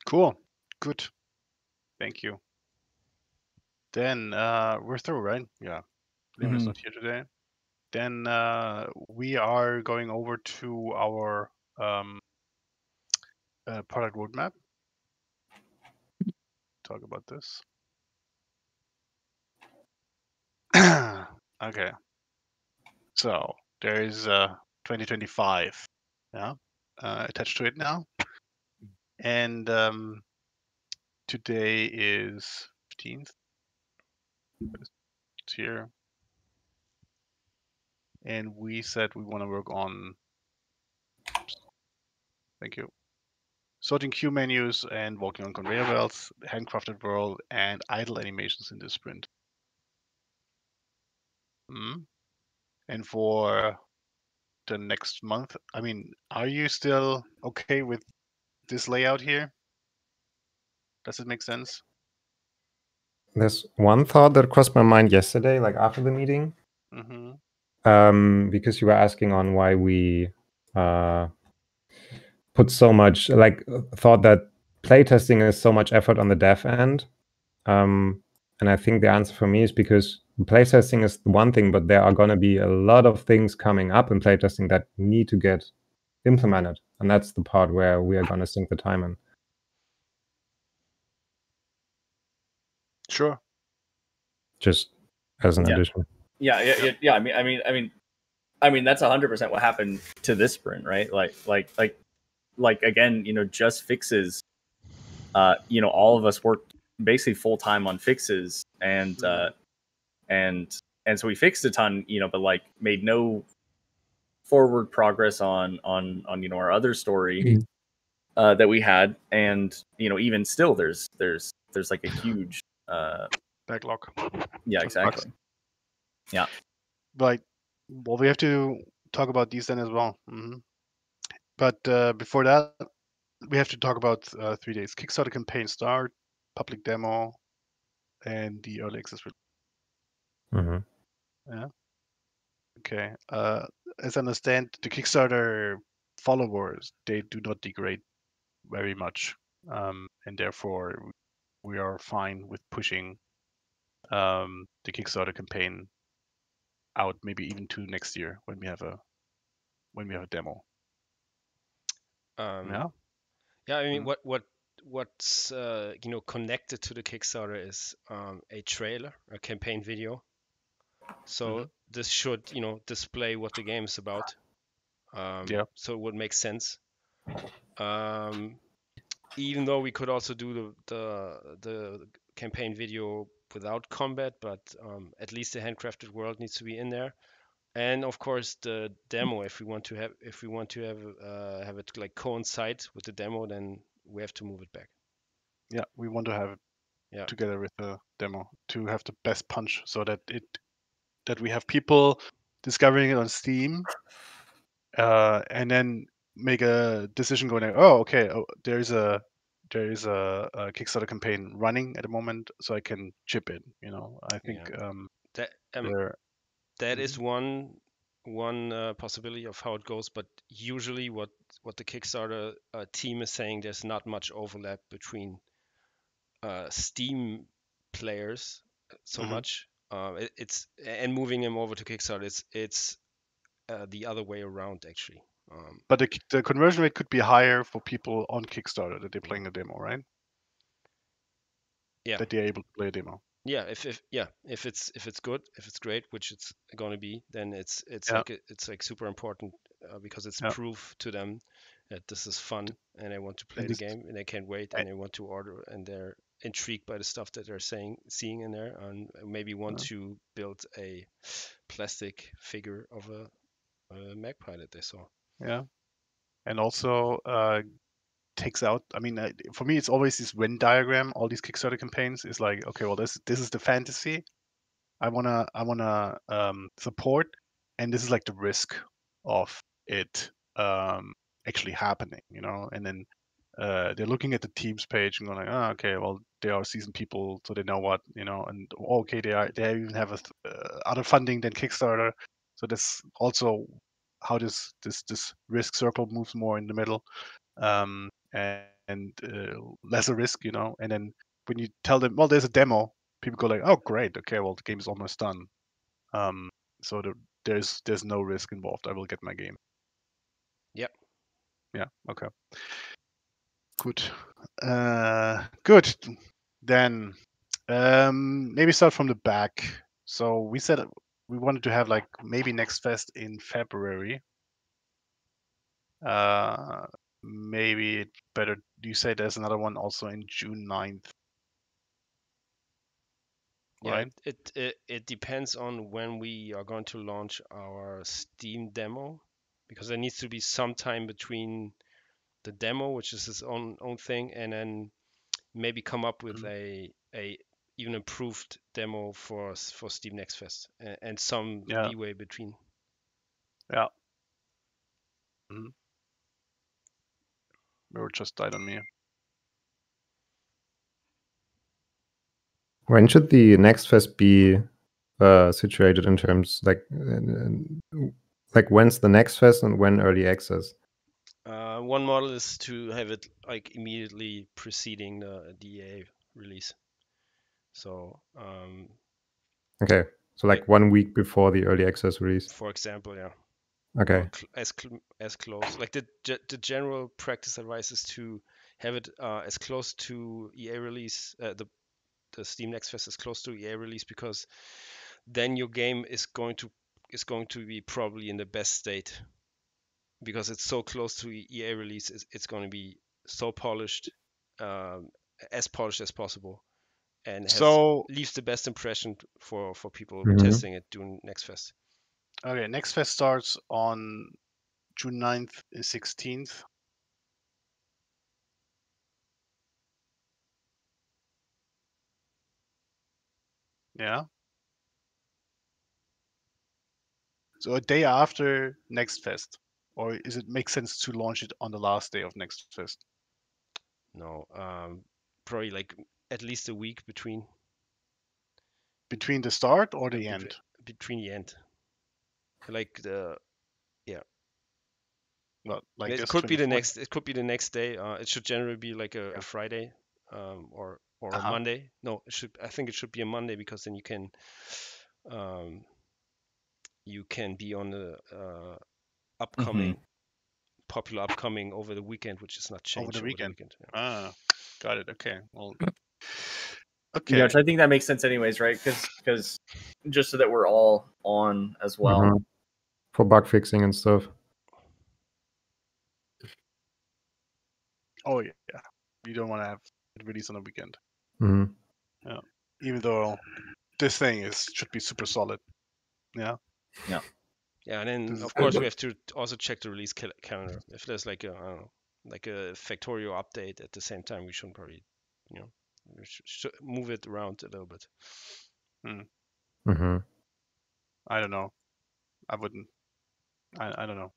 Cool. Good. Thank you. Then we're through, right? Yeah. Leon is Mhm. not here today. Then we are going over to our product roadmap. Talk about this. Okay. So there is 2025, yeah, attached to it now, and today is 15th. It's here, and we said we want to work on. Thank you. Sorting queue menus and working on conveyor belts, handcrafted world, and idle animations in this sprint. And for the next month, I mean, are you still okay with this layout here? Does it make sense? There's one thought that crossed my mind yesterday, like after the meeting, because you were asking on why we put so much, like, thought that playtesting is so much effort on the dev end. And I think the answer for me is because playtesting is one thing, but there are going to be a lot of things coming up in playtesting that need to get implemented. And that's the part where we are going to sink the time in. Sure. Just as an Yeah. addition. Yeah. I mean, that's 100% what happened to this sprint, right? Like again, just fixes. All of us worked basically full time on fixes, and so we fixed a ton, but like made no forward progress on our other story that we had, and even still, there's like a huge backlog. Yeah, exactly. Yeah. Right. Well, we have to talk about these then as well. But before that, we have to talk about 3 days. Kickstarter campaign start, public demo, and the early access. Yeah. Okay. As I understand, the Kickstarter followers, they do not degrade very much, and therefore we are fine with pushing the Kickstarter campaign out, maybe even to next year when we have a demo. Yeah. Yeah, I mean, what's connected to the Kickstarter is a trailer, a campaign video. So this should display what the game is about. Yeah. So it would make sense. Even though we could also do the campaign video without combat, but at least the handcrafted world needs to be in there. And of course the demo, if we want to have it like coincide with the demo, then we have to move it back. Yeah, we want to have it together with the demo to have the best punch, so that we have people discovering it on Steam, and then make a decision going, oh, okay, there is a Kickstarter campaign running at the moment, so I can chip in. I think that is one possibility of how it goes, but usually what the Kickstarter team is saying, there's not much overlap between Steam players so much. It's and moving them over to Kickstarter, it's the other way around actually. But the conversion rate could be higher for people on Kickstarter that they're playing the demo, right? Yeah. That they're able to play a demo. Yeah, if it's good, if it's great, which it's going to be, then it's like super important because it's proof to them that this is fun and they want to play the game and they can't wait and they want to order and they're intrigued by the stuff that they're seeing in there, and maybe want to build a plastic figure of a magpie that they saw. Yeah, and also takes out. I mean, for me, it's always this Venn diagram. All these Kickstarter campaigns is like, okay, well, this is the fantasy I wanna support, and this is like the risk of it actually happening, and then they're looking at the teams page and going like, oh, okay, well, they are seasoned people, so they know what, and okay, they even have other funding than Kickstarter, so that's also how this risk circle moves more in the middle, and lesser risk, and then when you tell them, well, there's a demo, people go like, oh great, okay, well the game is almost done, so there's no risk involved, I will get my game. Yep. Yeah, okay, good. Good, then maybe start from the back. So we said we wanted to have like maybe Next Fest in February. Maybe it's better. You say there's another one also in June 9th. Yeah, Right? it depends on when we are going to launch our Steam demo, because there needs to be some time between the demo, which is its own thing, and then maybe come up with a even improved demo for Steam Next Fest, and some Yeah. leeway between. Yeah. Mirror just died on me. When should the Next Fest be situated in terms like when's the Next Fest and when early access? One model is to have it like immediately preceding the EA release. So Okay, so like 1 week before the early access release. for example, yeah. Okay. Or as close. Like the general practice advice is to have it as close to EA release. The Steam Next Fest is close to EA release, because then your game is going to be probably in the best state, because it's so close to EA release. It's going to be so polished, as polished as possible, and leaves the best impression for people testing it during Next Fest. Okay, Next Fest starts on June 9th and 16th. Yeah. So a day after Next Fest, or is it make sense to launch it on the last day of Next Fest? No, probably like at least a week between the start or the end? Between the end. Like the Well, like it this could be the 24th? next. It could be the next day. It should generally be like a Friday, or a Monday. No, I think it should be a Monday, because then you can be on the upcoming popular upcoming over the weekend, which is not changed over the weekend. Yeah. Ah, got it. Okay. Well, okay. Yeah, which I think that makes sense anyways, right? Because just so that we're all on as well. For bug fixing and stuff. Oh yeah. You don't want to have it released on a weekend. Yeah. Even though this thing should be super solid. Yeah. Yeah. Yeah, and then of course we have to also check the release calendar. If there's like a Factorio update at the same time, we should probably, we should move it around a little bit. I don't know. I wouldn't. I don't know.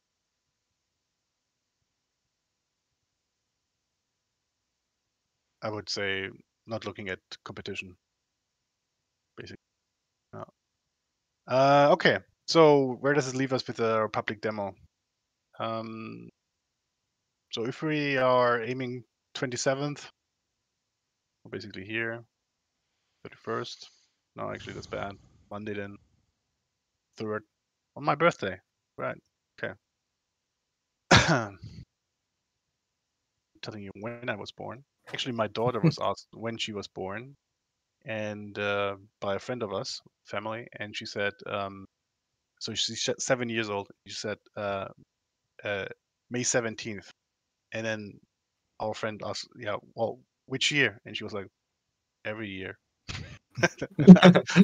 I would say not looking at competition, basically. Okay. So where does it leave us with our public demo? So if we are aiming 27th, basically here, 31st. No, actually that's bad. Monday then, 3rd, on my birthday. Right. Okay. Telling you when I was born. Actually, my daughter was asked when she was born, and by a friend of us, family, and she said, so she's 7 years old. She said May 17th, and then our friend asked, yeah, well, which year? And she was like, every year.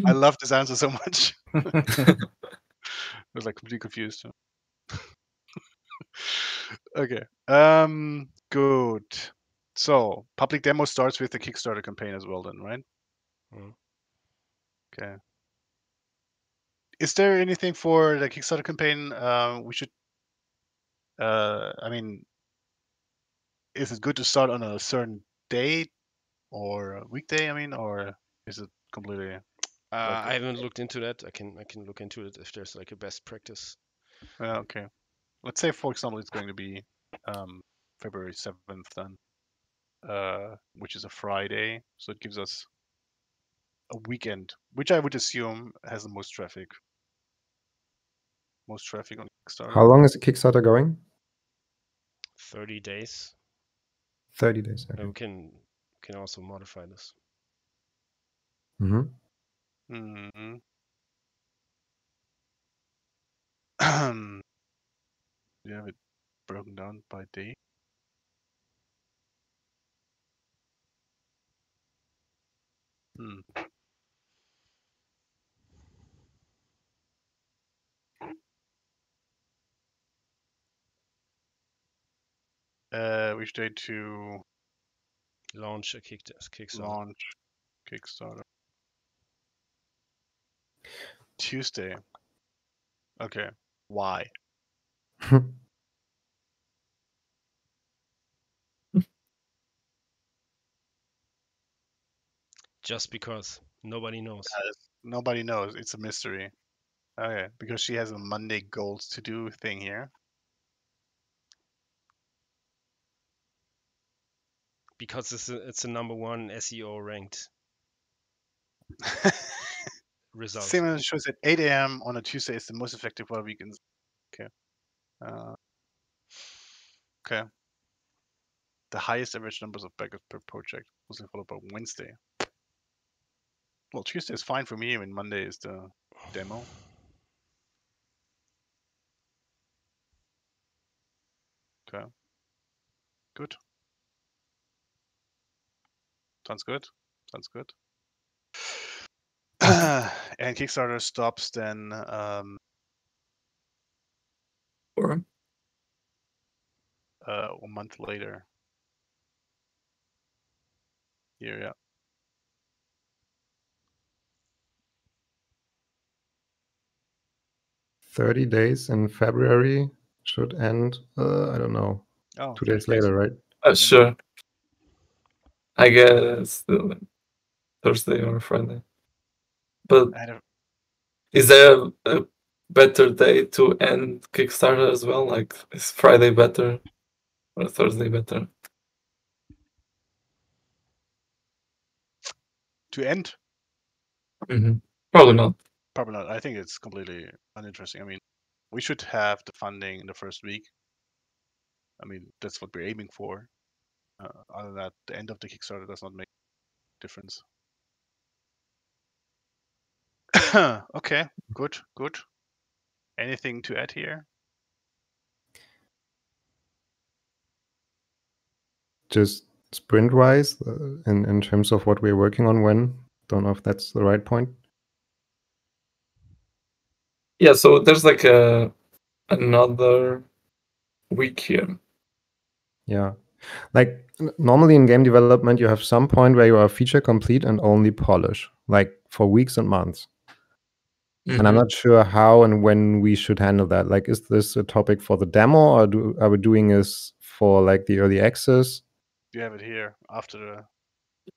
I love this answer so much. I was like completely confused. Okay. Good. So public demo starts with the Kickstarter campaign as well, then, right? Okay. Is there anything for the Kickstarter campaign we should? I mean, is it good to start on a certain date or a weekday? I mean, or is it completely? I haven't looked into that. I can look into it if there's like a best practice. Okay. let's say, for example, it's going to be February 7th then, which is a Friday. So it gives us a weekend, which I would assume has the most traffic. Most traffic on Kickstarter. How long is the Kickstarter going? 30 days. 30 days. Okay. We can also modify this. Mm-hmm. Mm-hmm. You have it broken down by day. Which day to launch a Kickstarter? Launch Kickstarter. Tuesday. Okay. Why? Just because nobody knows. Nobody knows. It's a mystery. Okay, because she has a Monday goals to do thing here. Because it's a number 1 SEO ranked result. Same shows at 8 a.m. on a Tuesday is the most effective for weekends. Okay. Okay. The highest average numbers of backers per project was followed by Wednesday. Well, Tuesday is fine for me. I mean, Monday is the demo. Okay. Good. Sounds good. Sounds good. And Kickstarter stops then Or a month later. Here, yeah. "30 days in February should end, I don't know, Oh, 2 30 days later, right?" sure. I guess Thursday or Friday. But is there a better day to end Kickstarter as well? Like, is Friday better or Thursday better? To end? Probably not. Probably not. I think it's completely uninteresting. I mean, we should have the funding in the first week. I mean, that's what we're aiming for. Other than that, the end of the Kickstarter does not make a difference. Okay, good, good. Anything to add here? Just sprint-wise, in terms of what we're working on when? Don't know if that's the right point. Yeah, so there's like another week here. Yeah. Like normally in game development, you have some point where you are feature complete and only polish, like for weeks and months. And I'm not sure how and when we should handle that. Like, is this a topic for the demo, or are we doing this for like the early access? You have it here after the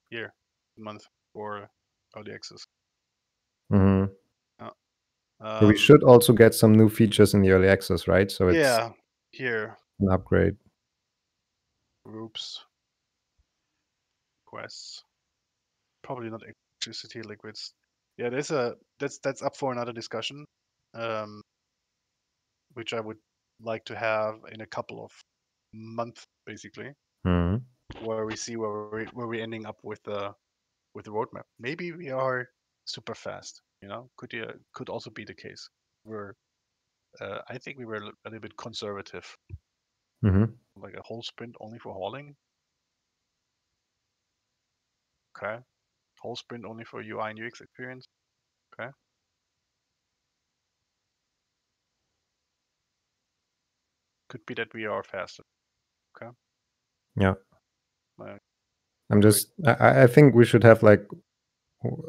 year, month for early access. Mm-hmm. Yeah. We should also get some new features in the early access, right? So it's Yeah, here. an upgrade. Groups. Quests. Probably not electricity liquids. Yeah, that's up for another discussion, which I would like to have in a couple of months, basically, where we see where we're ending up with the roadmap. Maybe we are super fast. You know, could also be the case. I think we were a little bit conservative. Like a whole sprint only for hauling. Okay. Whole sprint only for UI and UX experience. Okay. Could be that we are faster. Okay. Yeah. Like, I think we should have like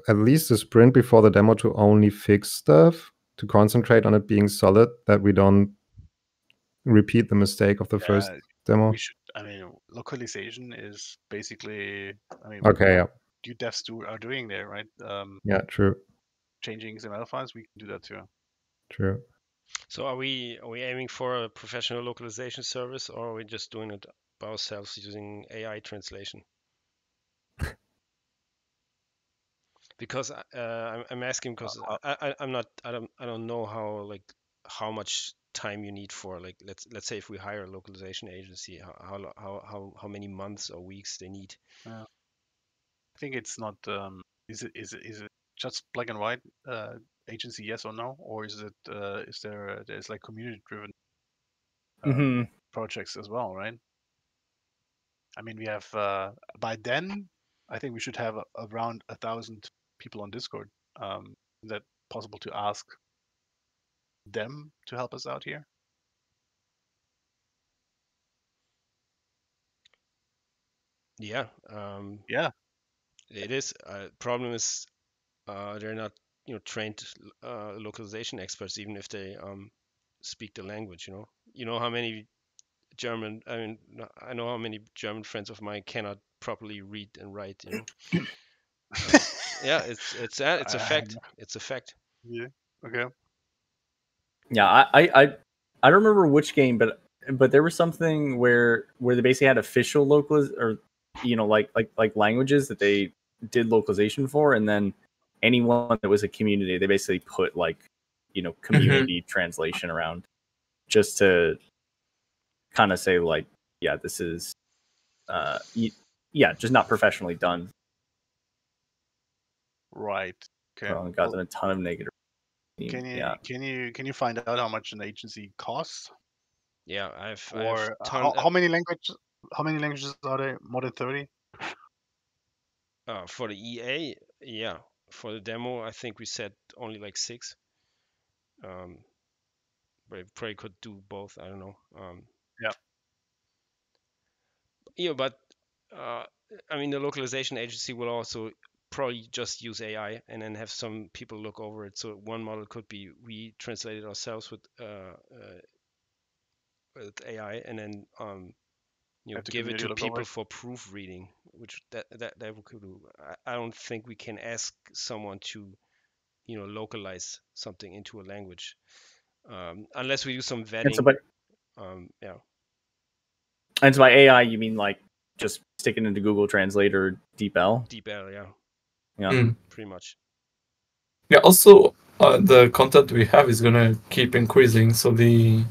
at least a sprint before the demo to only fix stuff, to concentrate on it being solid, that we don't repeat the mistake of the first demo. We should. I mean, localization is basically. I mean, okay. Yeah. You devs are doing there, right? Yeah. True. Changing XML files, we can do that too. True. So are we aiming for a professional localization service, or are we just doing it by ourselves using AI translation? Because I'm asking because I don't know how much time you need for, like, let's say if we hire a localization agency, how many months or weeks they need. I think it's not. Is it just black and white agency, yes or no, or is it there's like community driven Hmm. projects as well, right? I mean, we have by then I think we should have around 1,000 people on Discord. Is that possible to ask them to help us out here? Yeah. Yeah. It is. Problem is, they're not, trained localization experts, even if they speak the language. You know how many German. I mean, I know how many German friends of mine cannot properly read and write. Yeah, it's a fact. It's a fact. Yeah. Okay. Yeah, I don't remember which game, but there was something where they basically had official locals, or like languages that they did localization for, and then anyone that was a community, they basically put like community translation around, just to kind of say like, yeah, this is just not professionally done. Right. Okay. Well, gotten a ton of negative. Can you find out how much an agency costs? Yeah, I've Or how many languages? How many languages are there? More than 30? For the EA, yeah. For the demo, I think we said only like 6. But it probably could do both. I don't know. Yeah. Yeah, but I mean, the localization agency will also probably just use AI and then have some people look over it. So one model could be we translate it ourselves with AI, and then Have the give it community to look over people it. for proofreading, which that we could do. I don't think we can ask someone to localize something into a language, unless we do some vetting. Yeah. And so by AI, you mean like just sticking into Google Translate or DeepL? DeepL, yeah. Yeah. Pretty much. Yeah. Also, the content we have is gonna keep increasing, so the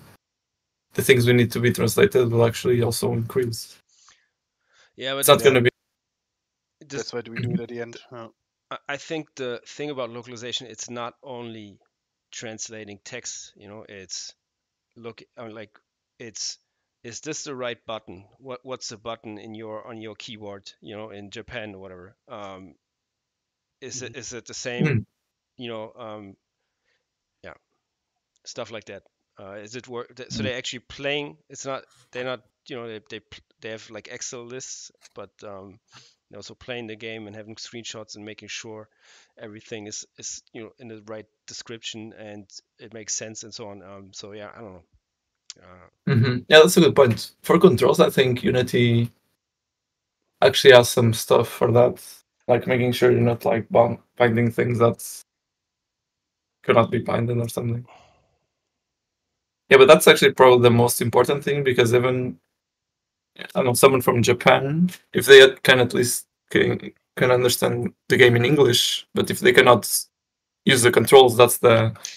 things we need to be translated will actually also increase. Yeah, but it's not gonna be. That's why we do it at the end. I think the thing about localization, it's not only translating text. It's is this the right button? What's the button on your keyboard? In Japan or whatever. Is it the same? Yeah, stuff like that. Is it work? So they're actually playing. It's not. They're not. They have like Excel lists, but they're also playing the game and having screenshots and making sure everything is in the right description and it makes sense and so on. So yeah, I don't know. Yeah, that's a good point. For controls, I think Unity actually has some stuff for that, like making sure you're not like binding things that cannot be binded or something. Yeah, but that's actually probably the most important thing, because even I don't know, someone from Japan, if they can at least can understand the game in English, but if they cannot use the controls, that's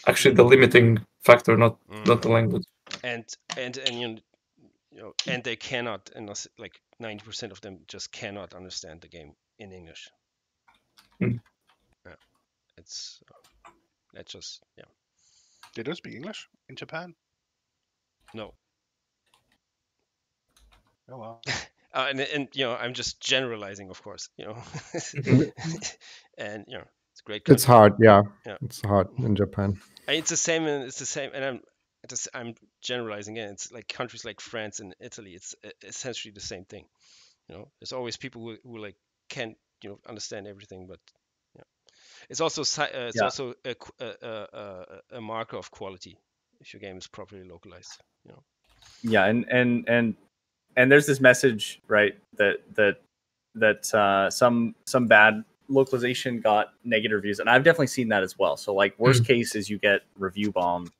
actually the limiting factor, not the language. And and they cannot, unless like 90% of them just cannot understand the game in English. Yeah, that's just They don't speak English in Japan? No. Oh wow. And I'm just generalizing, of course. And it's a great country. It's hard, yeah. It's hard in Japan. It's the same, and I'm generalizing again. It's like countries like France and Italy. It's essentially the same thing. There's always people who like can't understand everything, but it's also also a marker of quality if your game is properly localized. Yeah, and there's this message, right, that some bad localization got negative reviews, and I've definitely seen that as well. So like worst case is you get review bombed,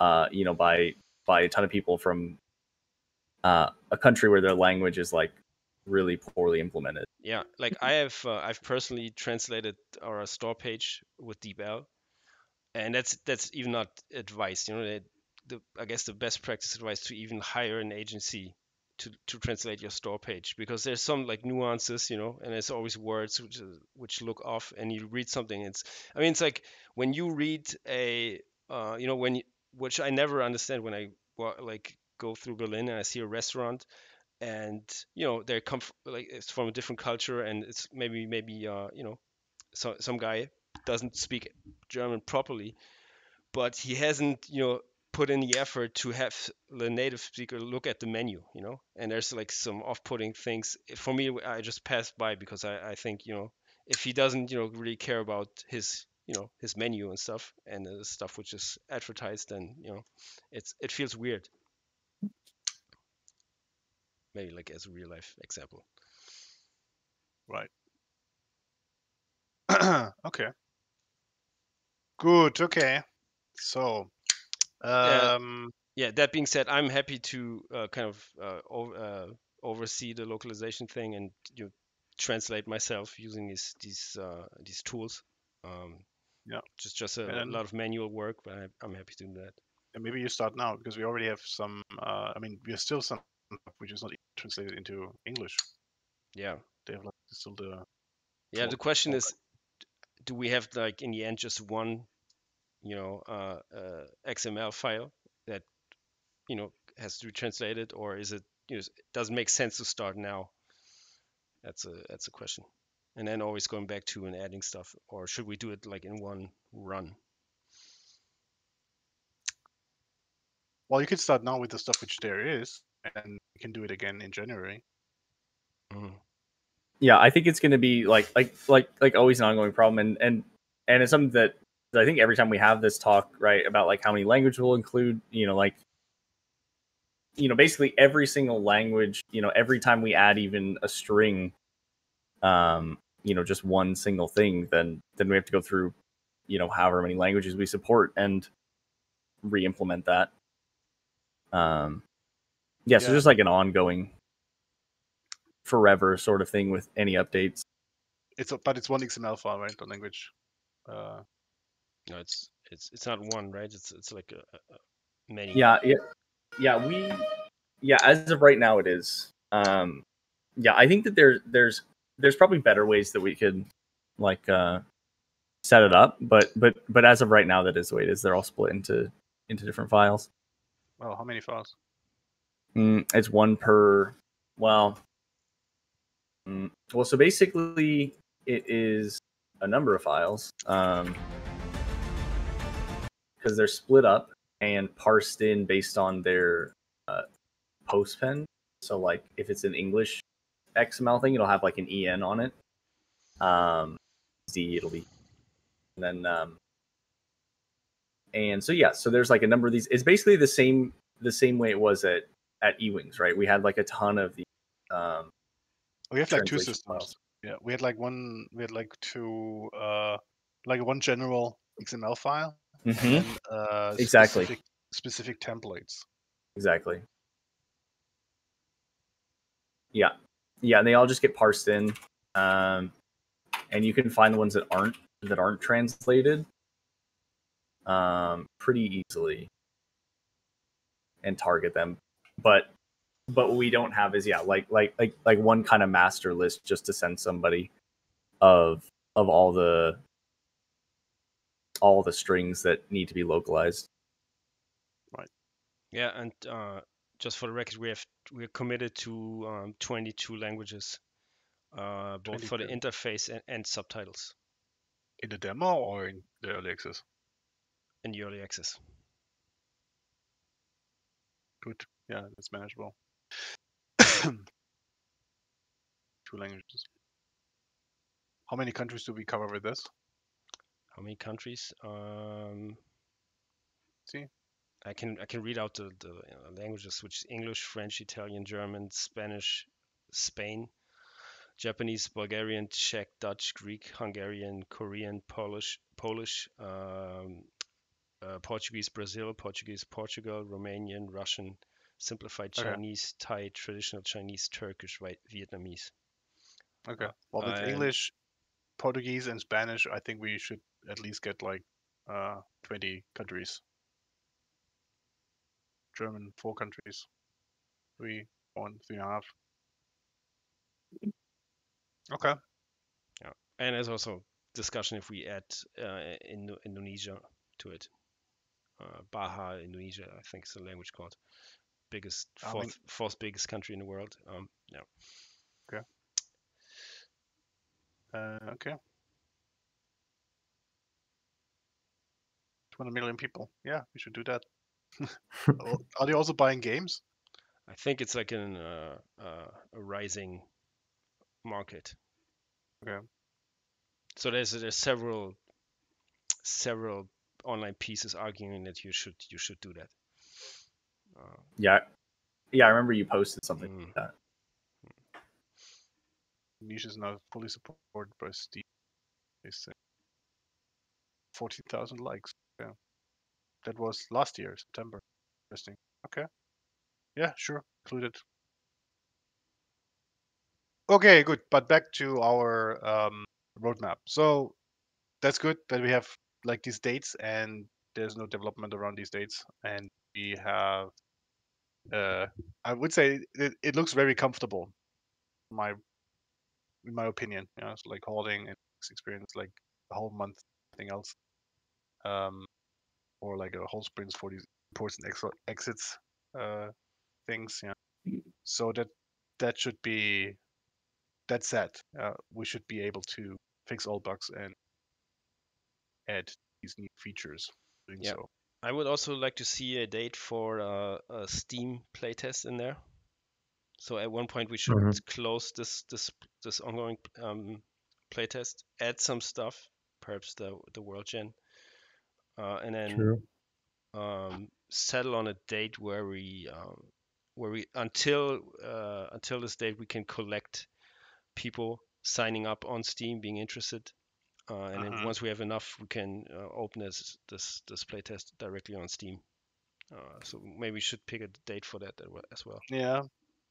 by a ton of people from a country where their language is like really poorly implemented. Yeah, like I've personally translated our store page with DeepL, and that's even not advice. I guess the best practice advice to even hire an agency to translate your store page, because there's some like nuances, and there's always words which look off, and you read something. It's like when you read which I never understand when I like go through Berlin and I see a restaurant, and they come like it's from a different culture, and it's maybe so some guy doesn't speak German properly, but he hasn't put in the effort to have the native speaker look at the menu, and there's like some off-putting things. For me, I just passed by because I think if he doesn't really care about his his menu and stuff, and the stuff which is advertised, then it feels weird. Maybe like as a real life example. Right. Okay. Good. Okay. So, Yeah, that being said, I'm happy to kind of oversee the localization thing and translate myself using these tools. yeah, Just a and lot of manual work, but I'm happy to do that. maybe you start now because we already have some. I mean, we have still some stuff which is not translated into English. Yeah. They have like still the. Yeah. The question talk. is, do we have like in the end just one, XML file that has to be translated, or is it does it make sense to start now? That's a question. And then always going back to and adding stuff, or should we do it like in one run? Well, you can start now with the stuff which there is, and you can do it again in January. Mhm. Yeah, I think it's going to be like always an ongoing problem, and it's something that I think every time we have this talk, right, about like how many languages we'll include, basically every single language, every time we add even a string, just one single thing, then we have to go through, however many languages we support and re-implement that. So just like an ongoing forever sort of thing with any updates. But it's one XML file, right? The language. No, it's not one, right? It's like a many. Yeah. As of right now, it is. I think that there's probably better ways that we could like set it up, but as of right now, that is the way it is. They're all split into different files. Well, how many files? It's one per. Well, so basically, it is a number of files because they're split up and parsed in based on their postpen. So, like, if it's an English XML thing, it'll have like an EN on it. Z, it'll be, and then and so so there's like a number of these. It's basically the same way it was at eWings, right? We had like a ton of the. We have like two translation systems. files. Yeah, we had like one. We had like two. Like one general XML file, and then Exactly. specific templates. Exactly. Yeah, and they all just get parsed in, and you can find the ones that aren't translated pretty easily and target them. But what we don't have is like one kind of master list just to send somebody of all the strings that need to be localized. Right. Yeah, and just for the record, we're committed to 22 languages, both for the 22. interface and subtitles In the demo or in the early access? in the early access. Good. Yeah, that's manageable. 2 languages. How many countries do we cover with this? How many countries? See? I can read out the languages, which is English, French, Italian, German, Spanish, Spain, Japanese, Bulgarian, Czech, Dutch, Greek, Hungarian, Korean, Polish, Portuguese Brazil, Portuguese Portugal, Romanian, Russian, simplified Okay. Chinese, Thai, traditional Chinese, Turkish, Vietnamese. Okay. Well, with And English, Portuguese, and Spanish, I think we should at least get like 20 countries. German, 4 countries. 3, 1, 3.5. Okay. yeah, and there's also discussion if we add Indonesia to it. Baha, Indonesia, I think is the language called. Biggest, I mean, fourth biggest country in the world. Yeah. Okay. 200 million people. Yeah, we should do that. Are they also buying games? I think it's like a rising market. Okay. So there's several online pieces arguing that you should do that. Yeah, I remember you posted something like that. Niche is now fully supported by Steam. They say 14,000 likes. Yeah, that was last year, September. Interesting. Okay. Yeah, sure, included. Okay, good. But back to our roadmap. So that's good that we have like these dates and there's no development around these dates, and we have. I would say it looks very comfortable. In my opinion, so like holding and experience like a whole month, nothing else, or like a whole sprints for these important exits things. Yeah, so that should be that said, we should be able to fix all bugs and add these new features. Doing Yeah. so. I would also like to see a date for a Steam playtest in there. So at one point we should close this ongoing playtest, add some stuff, perhaps the World Gen, and then settle on a date where we until this date we can collect people signing up on Steam being interested, and then once we have enough, we can open this playtest directly on Steam. So maybe we should pick a date for that as well. Yeah,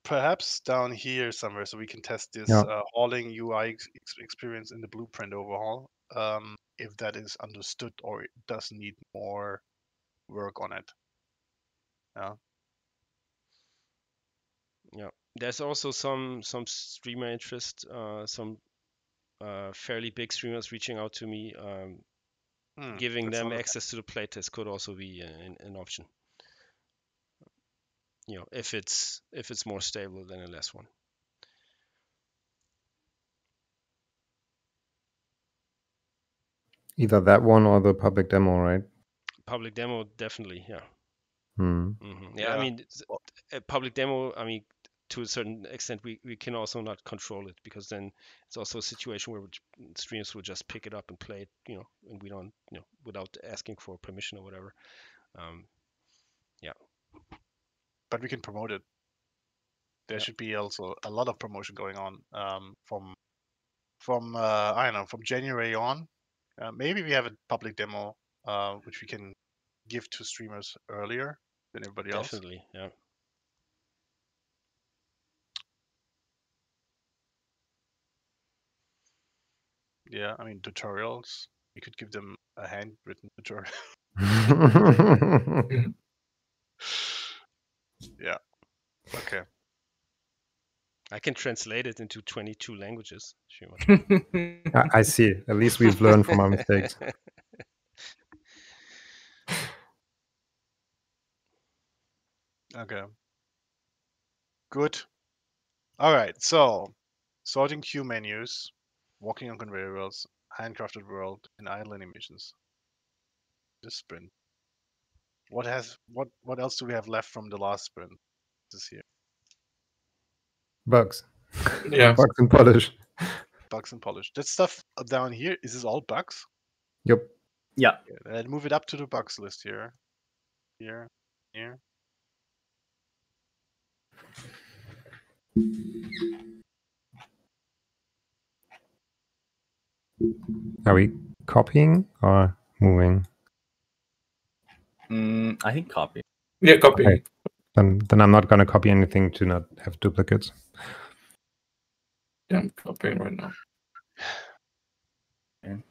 perhaps down here somewhere, so we can test this hauling UI experience in the blueprint overhaul. If that is understood or it does need more work on it. Yeah. Yeah. There's also some streamer interest, some fairly big streamers reaching out to me. Giving them access to the playtest could also be an option. If it's more stable than a less one. Either that one or the public demo, right? Public demo, definitely, yeah. Yeah, I mean, a public demo, I mean, to a certain extent, we can also not control it, because then it's also a situation where streamers will just pick it up and play it, and we don't, without asking for permission or whatever. Yeah. But we can promote it. There should be also a lot of promotion going on from I don't know, from January on. Maybe we have a public demo which we can give to streamers earlier than everybody else. Definitely, yeah. Yeah, I mean tutorials. You could give them a handwritten tutorial. Yeah. Okay. I can translate it into 22 languages. I see. At least we've learned from our mistakes. Okay. Good. All right. So, sorting queue menus, walking on conveyor belts, handcrafted world, and idle animations. This sprint. What else do we have left from the last sprint? This here. Bugs. Yeah. Bugs and polish. Bugs and polish. That stuff up down here, is this all bugs? Yep. Yeah. Then move it up to the bugs list here. Here. Here. Are we copying or moving? I think copy. Yeah, copy. Okay. Then I'm not gonna copy anything to not have duplicates. Yeah, I'm copying right now. Mm.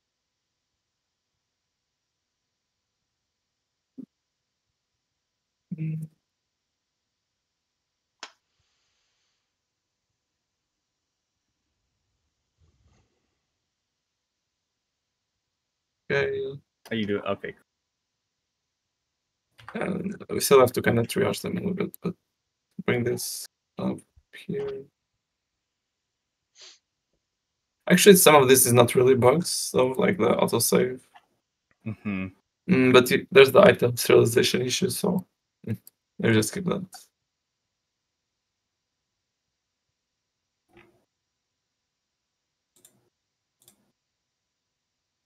Okay. Are you doing okay? And we still have to kind of triage them a little bit, but bring this up here. Actually, some of this is not really bugs, so like the autosave. Mm-hmm. But there's the item serialization issue, so maybe just skip that.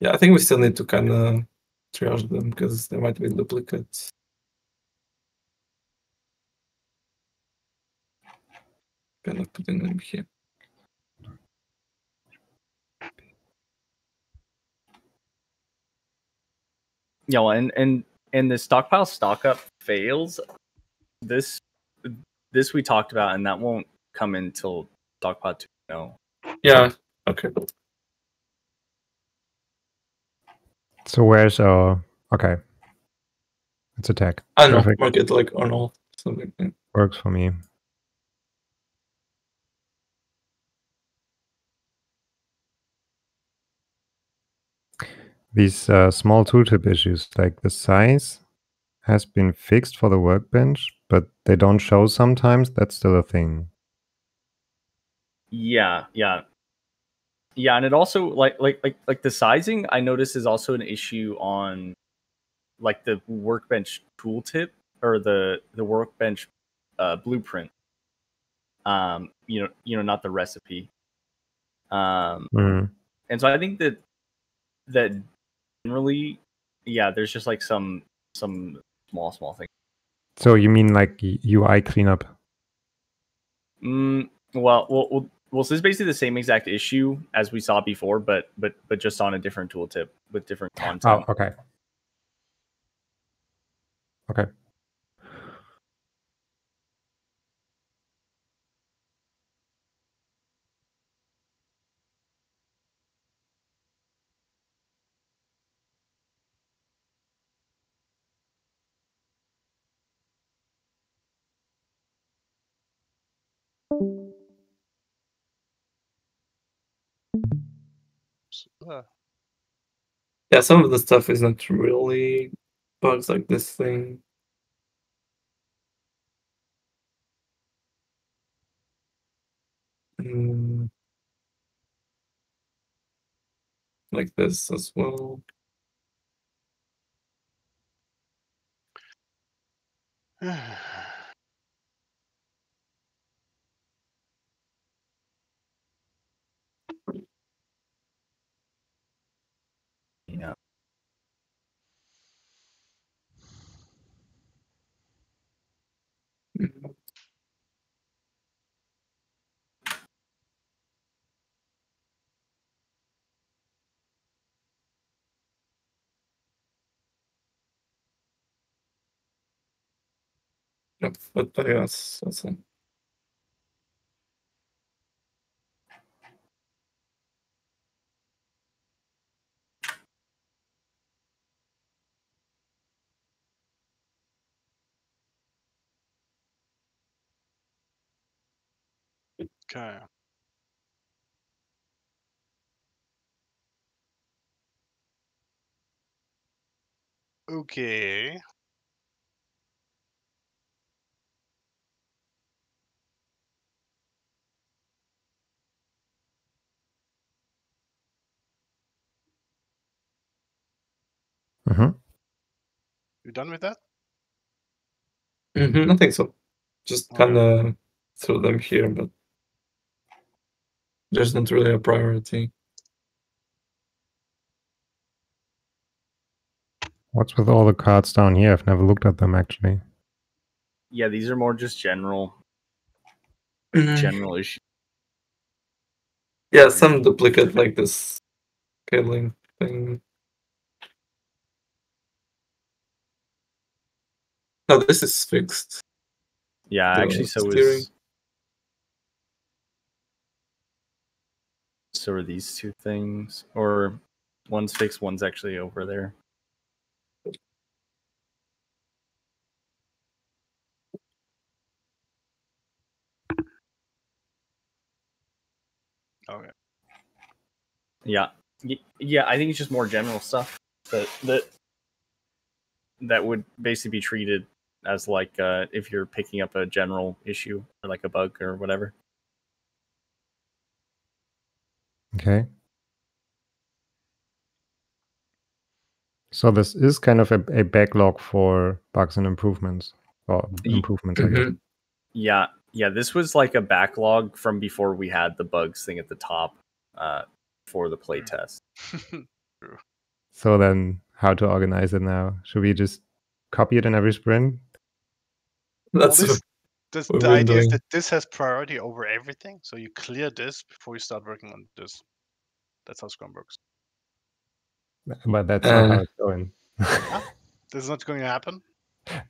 Yeah, I think we still need to kind of triage them because there might be duplicates. Kind of putting them here. Yeah, well, and the stockpile stock up fails. This we talked about, and that won't come until stockpile 2.0. Yeah. Okay. So where's our okay? It's attack. I don't know. Perfect. Mark it like on all something. Yeah. Works for me. These small tooltip issues, like the size has been fixed for the workbench, but they don't show sometimes. That's still a thing. Yeah, and it also like the sizing I notice is also an issue on like the workbench tooltip or the workbench blueprint. You know, not the recipe. Mm. And so I think that generally, yeah, there's just like some small things. So you mean like UI cleanup? Well, so this is basically the same exact issue as we saw before, but just on a different tooltip with different content. Oh, okay. Okay. Yeah, some of the stuff is not really bugs like this thing. Like this as well. Yeah. Mhm. Yep, but yeah, that's it. Okay. Okay. Mm-hmm. You done with that? I think so. Just Okay. kind of throw them here, but there's not really a priority. What's with all the cards down here? I've never looked at them actually. Yeah, these are more just general issues. Yeah, some duplicate like this scaling thing. No, this is fixed. Yeah, The actually, so steering. are these two things, or one's fixed, one's actually over there. Okay. Yeah, yeah. I think it's just more general stuff that would basically be treated as like if you're picking up a general issue or like a bug or whatever. Okay. So this is kind of a backlog for bugs and improvements, or improvements, I guess. Mhm. Yeah, yeah. This was like a backlog from before we had the bugs thing at the top for the playtest. So then, how to organize it now? Should we just copy it in every sprint? That's Well, what the we've been idea is doing. that this has priority over everything, so you clear this before you start working on this. That's how Scrum works. But that's not how it's going. This is not going to happen.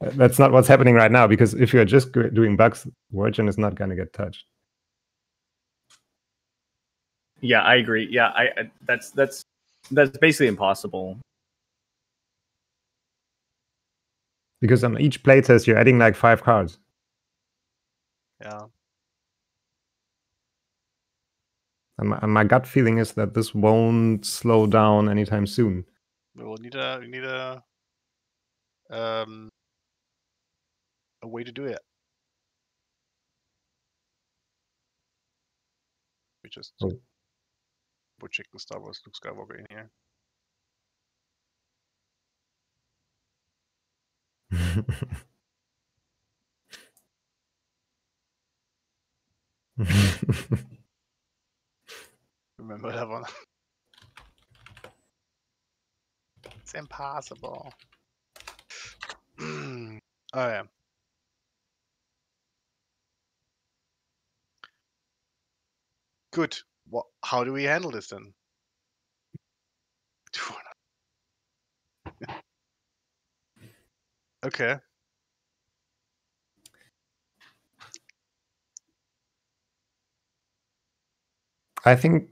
That's not what's happening right now, because if you're just doing bugs, Virgin is not going to get touched. Yeah, I agree. Yeah, I that's basically impossible. Because on each playtest, you're adding like 5 cards. Yeah. And my gut feeling is that this won't slow down anytime soon. We will need a way to do it. We just put Chicken Star Wars Luke Skywalker in here. Remember that one? It's impossible. Oh yeah. Good. What? How do we handle this then? Okay. I think,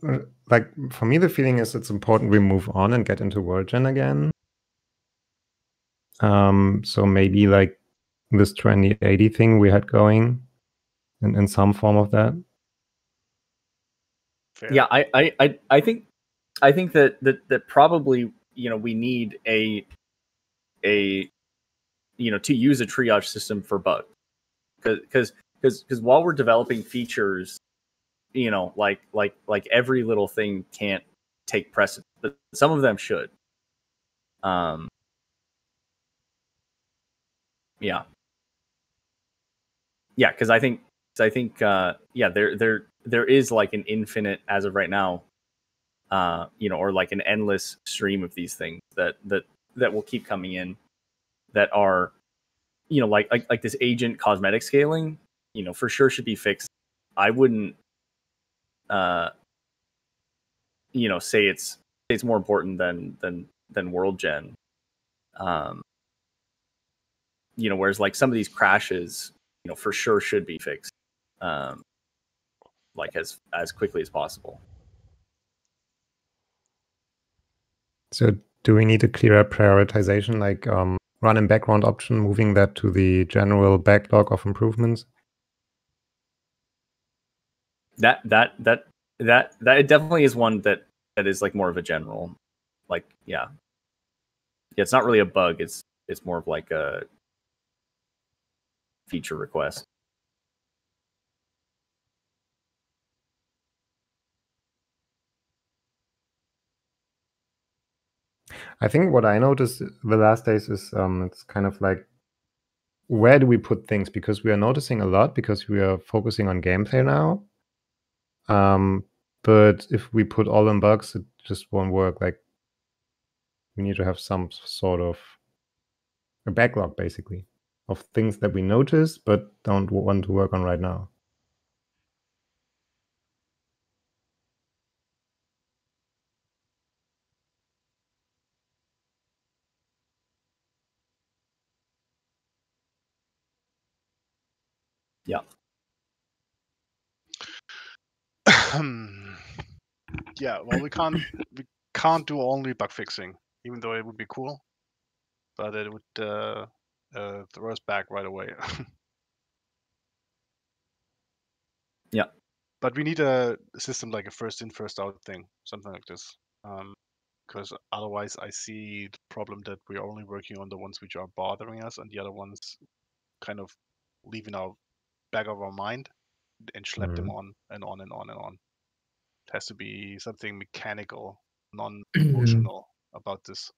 like, for me, the feeling is it's important we move on and get into World Gen again. So maybe like this 2080 thing we had going in some form of that. Fair. Yeah, I think that probably, you know, we need a you know, to use a triage system for bugs, because while we're developing features, you know, like every little thing can't take precedence, but some of them should. Yeah, yeah, because I think yeah, there is like an infinite, as of right now, you know, or like an endless stream of these things that will keep coming in, that are, you know, like this agent cosmetic scaling, you know, for sure should be fixed. I wouldn't you know, say it's more important than World Gen. You know, whereas like some of these crashes, you know, for sure should be fixed, like as quickly as possible. So do we need a clearer prioritization, like run in background option, moving that to the general backlog of improvements? That it definitely is one that is like more of a general, like, yeah, it's not really a bug. It's more of like a feature request. I think what I noticed the last days is it's kind of like, where do we put things? Because we are noticing a lot, because we are focusing on gameplay now. But if we put all in bugs, it just won't work. Like, we need to have some sort of a backlog, basically, of things that we notice but don't want to work on right now. Yeah. Yeah, well, we can't do only bug fixing, even though it would be cool, but it would throw us back right away. Yeah. But we need a system like a first in, first out thing, something like this. Because otherwise, I see the problem that we're only working on the ones which are bothering us, and the other ones kind of leaving our back of our mind and schlep them on and on and on and on. It has to be something mechanical, non-emotional about this.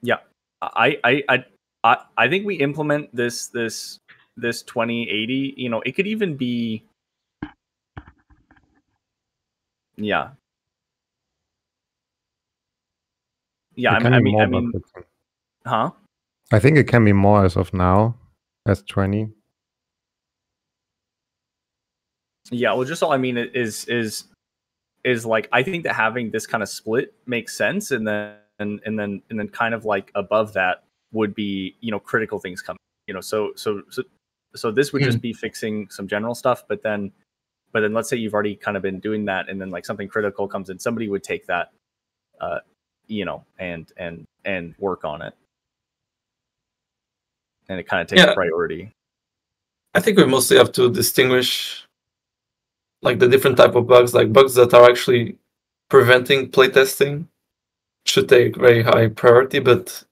Yeah, I think we implement this 2080. You know, it could even be. Yeah. Yeah, It can I be mean, more bug fixing. huh? I think it can be more as of now, as 20. Yeah, well, just all I mean is like, I think that having this kind of split makes sense, and then kind of like above that would be, you know, critical things coming. You know, so this would just be fixing some general stuff, but then let's say you've already kind of been doing that, and then like something critical comes in, somebody would take that, you know, and work on it, and it kind of takes priority. I think we mostly have to distinguish like the different type of bugs, like bugs that are actually preventing playtesting should take very high priority, but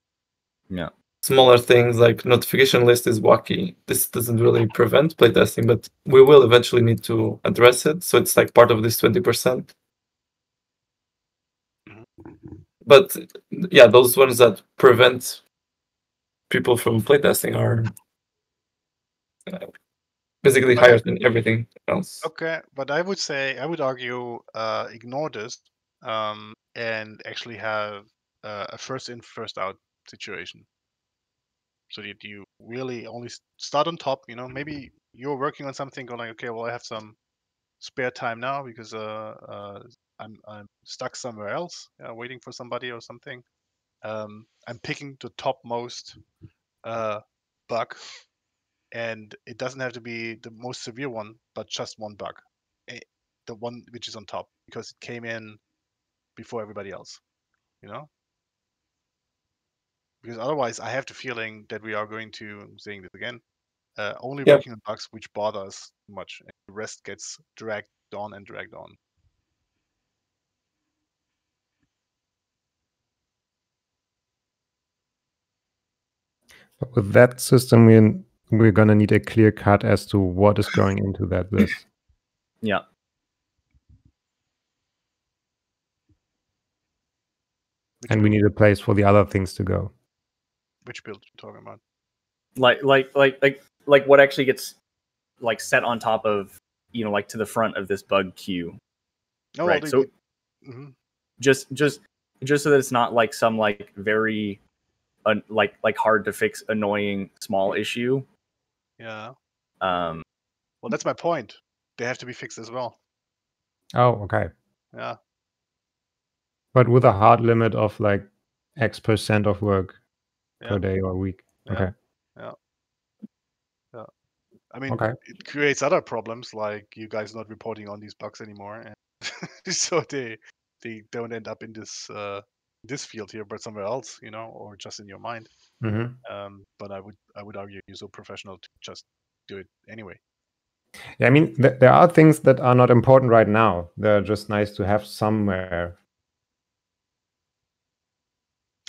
yeah, smaller things like notification list is wacky. This doesn't really prevent playtesting, but we will eventually need to address it. So it's like part of this 20%. But yeah, those ones that prevent people from playtesting are basically higher than everything else. Okay, but I would argue ignore this and actually have a first in, first out situation. So that you really only start on top, you know, maybe you're working on something, going like, okay, well, I have some spare time now because I'm stuck somewhere else, waiting for somebody or something. I'm picking the topmost bug, and it doesn't have to be the most severe one, but just one bug, the one which is on top, because it came in before everybody else, you know. Because otherwise, I have the feeling that we are going to, I'm saying this again, only working on bugs which bother us too much, and the rest gets dragged on and dragged on. But with that system, we're gonna need a clear cut as to what is going into that list. Yeah. And we need a place for the other things to go. Which build are you talking about? Like what actually gets like set on top of, you know, like to the front of this bug queue. No, right. So just so that it's not like some like very like hard to fix, annoying small issue. Yeah. Well, that's my point. They have to be fixed as well. Oh, okay. Yeah. But with a hard limit of like X% of work per day or week. Yeah. Okay. Yeah. Yeah. I mean, it creates other problems, like you guys not reporting on these bugs anymore, and so they don't end up in this field here, but somewhere else, you know, or just in your mind. But I would argue you're so professional to just do it anyway. Yeah, I mean, there are things that are not important right now. They're just nice to have somewhere.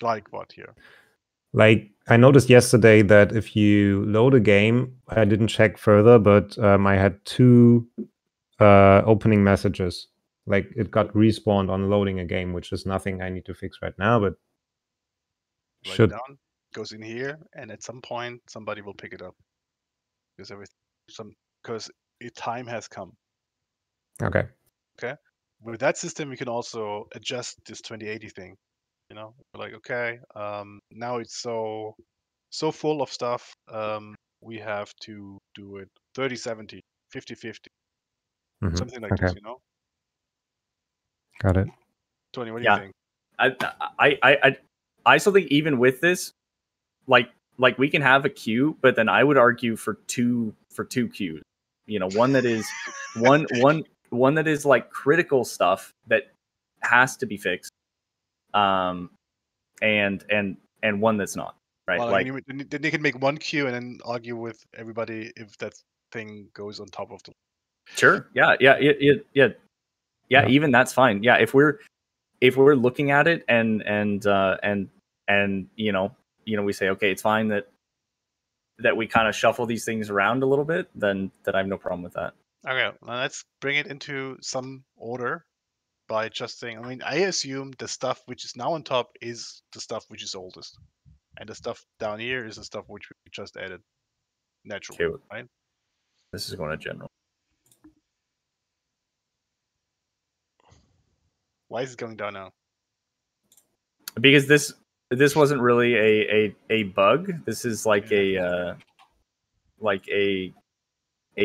Like what here? Like, I noticed yesterday that if you load a game, I didn't check further, but I had 2 opening messages. Like, it got respawned on loading a game, which is nothing I need to fix right now, but Write it down, goes in here, and at some point somebody will pick it up. Because time has come. Okay. Okay. With that system, we can also adjust this 2080 thing. You know, like, okay, now it's so full of stuff. We have to do it 30-70, 50-50, something like this. You know. Got it. Tony, what do you think? I still think even with this, like we can have a queue, but then I would argue for two queues. one that is one that is like critical stuff that has to be fixed, and one that's not, right? Well, like then they can make one queue and then argue with everybody if that thing goes on top of the. sure, yeah. Yeah. Even that's fine. Yeah, if we're looking at it and we say, okay, it's fine that we kind of shuffle these things around a little bit, then I have no problem with that. Okay, now let's bring it into some order by just saying, I mean, I assume the stuff which is now on top is the stuff which is oldest. And the stuff down here is the stuff which we just added naturally, Okay, right? this is going to general. Why is it going down now? Because this wasn't really a bug. This is like a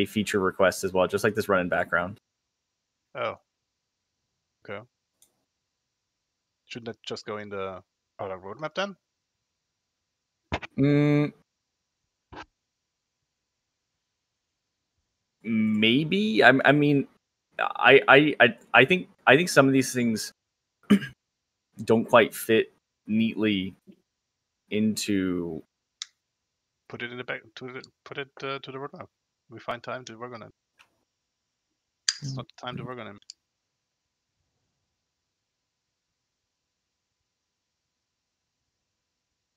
feature request as well, just like this run in background. Oh. Okay. Shouldn't that just go in the product roadmap then? Maybe. I mean, I think some of these things don't quite fit neatly into. Put it in the back put it to the roadmap. We find time to work on it. It's not the time to work on it.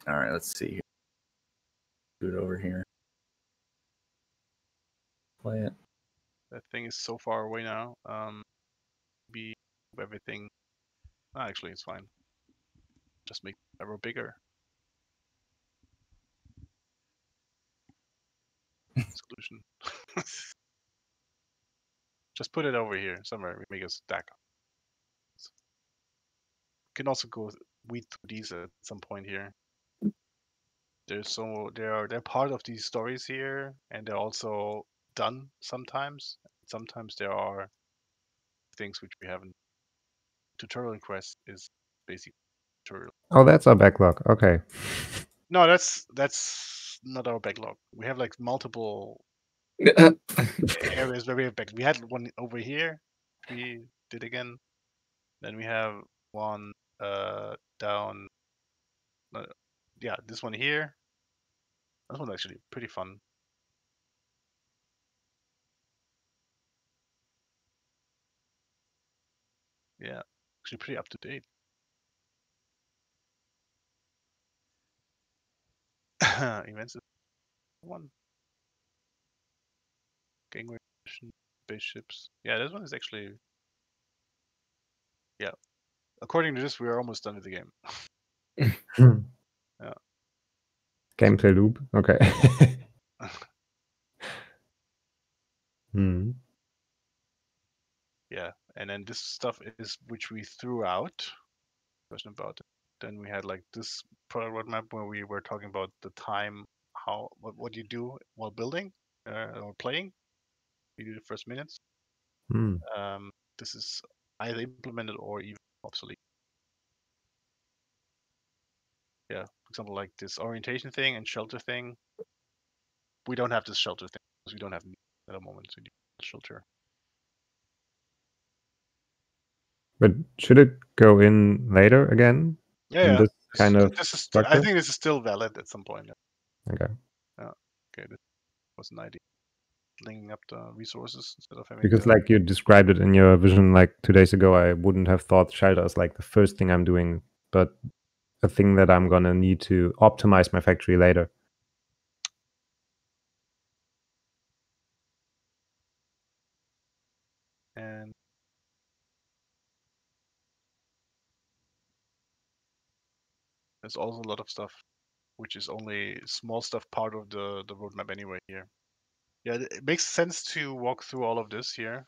All right, let's see. Do it over here. Play it. That thing is so far away now. Be everything. Actually, it's fine. Just make the arrow bigger. Solution. Just put it over here somewhere. We make a stack. Can also go weed through these at some point here. They're part of these stories here, and they're also done sometimes. Sometimes there are things which we haven't. Tutorial quest is basically tutorial. Oh, that's our backlog. Okay. No, that's not our backlog. We have like multiple areas where we have back. We had one over here. We did again. Then we have one down. Yeah, this one here. This one's actually pretty fun. Yeah, actually pretty up to date. Events one. Gangway mission, spaceships. Yeah, this one is actually. Yeah, according to this, we are almost done with the game. Yeah. Gameplay loop. Okay. Yeah, and then this stuff is which we threw out. Question about it. Then we had like this product roadmap where we were talking about the time, what you do while building or playing. You do the first minutes. This is either implemented or even obsolete. Yeah, for example, like this orientation thing and shelter thing. We don't have this shelter thing because we don't have at the moment to do shelter. But should it go in later again? Yeah, This kind of this is. structure? I think this is still valid at some point. Yeah. Okay. Okay, this was an idea. Linking up the resources instead of having. Because like you described it in your vision like 2 days ago, I wouldn't have thought shelter is like the first thing I'm doing, but a thing that I'm gonna need to optimize my factory later. And there's also a lot of stuff which is only small stuff part of the roadmap anyway here. Yeah, it makes sense to walk through all of this here.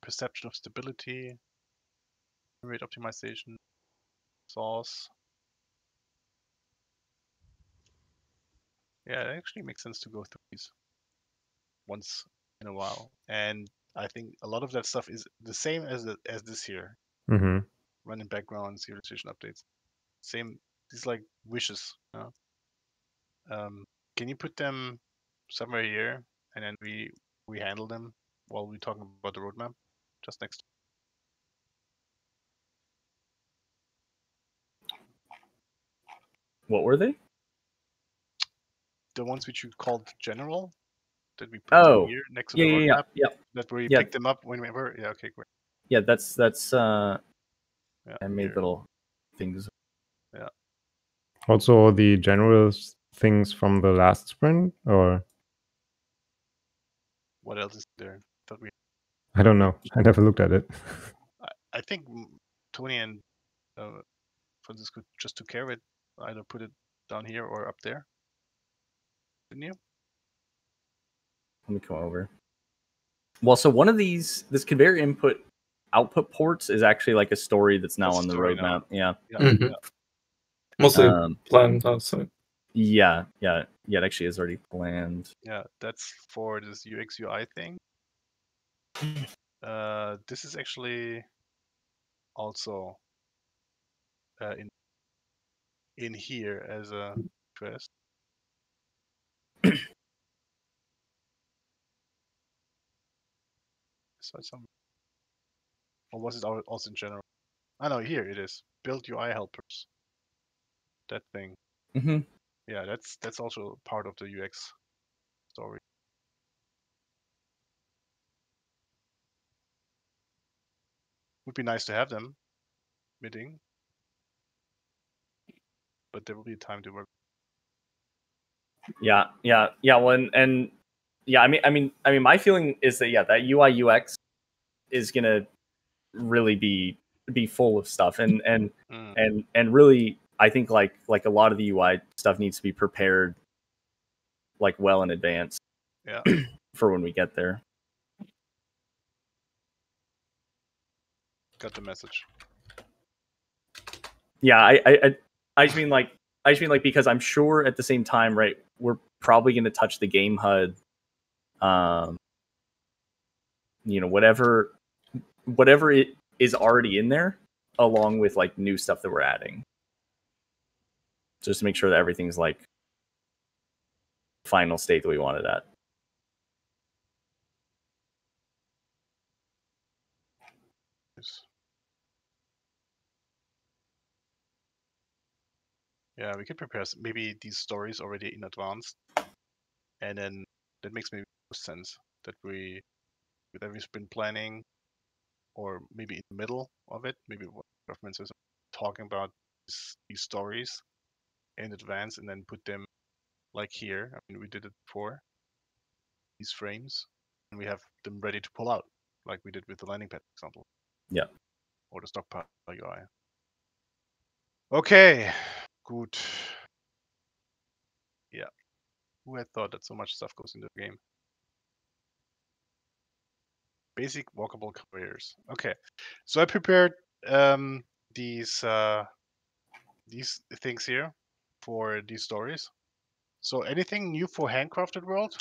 Perception of stability, rate optimization, source. Yeah, it actually makes sense to go through these once in a while. And I think a lot of that stuff is the same as this here. Running background, serialization updates. Same, these like wishes. can you put them somewhere here, and then we handle them while we talking about the roadmap, just next. What were they? The ones which you called general, that we put them Oh, here next to yeah, the yeah, roadmap. yeah, That we Yeah. pick them up whenever. Yeah, okay, great. yeah. That's Yeah, I made here. little things. Also, the general things from the last sprint, or What else is there? Thought we. I don't know. I never looked at it. I think Tony and Francisco just took care of it. Either put it down here or up there. Didn't you? Let me come over. Well, so one of these, this conveyor input output ports is actually like a story that's now That's a on the story now. roadmap. Yeah. Yeah. Mhm. Yeah. Mostly planned outside. Yeah. It actually is already planned. Yeah, that's for this UX UI thing. This is actually also in here as a request. So some, or was it also in general? I know here it is. Build UI helpers. That thing. Mm-hmm. Yeah, that's also part of the UX story. Would be nice to have them meeting, but there will be time to work. Yeah. Well, and yeah, I mean, my feeling is that that UI UX is gonna really be full of stuff, and really, I think like a lot of the UI stuff needs to be prepared like well in advance. Yeah. For when we get there. Got the message. Yeah, I just mean like because I'm sure at the same time, right, we're probably going to touch the game HUD, whatever it is already in there, along with like new stuff that we're adding, just to make sure that everything's like final state that we wanted at. Yeah, we could prepare maybe these stories already in advance, and then that makes maybe more sense that we, with every sprint planning, or maybe in the middle of it, maybe what government is talking about these stories in advance, and then put them like here. I mean, we did it before, these frames, and we have them ready to pull out, like we did with the landing pad example. Yeah. Or the stockpile UI. Okay, good. Yeah. Who had thought that so much stuff goes into the game? Basic walkable conveyors. Okay, so I prepared these things here for these stories. So anything new for Handcrafted World?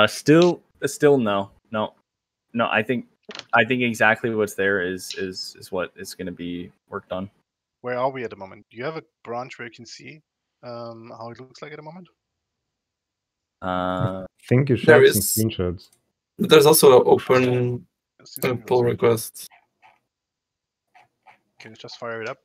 Still no. I think exactly what's there is what is going to be worked on. Where are we at the moment? Do you have a branch where you can see how it looks like at the moment? I think you There shared some is. screenshots. There's also an open pull request. Can you just fire it up?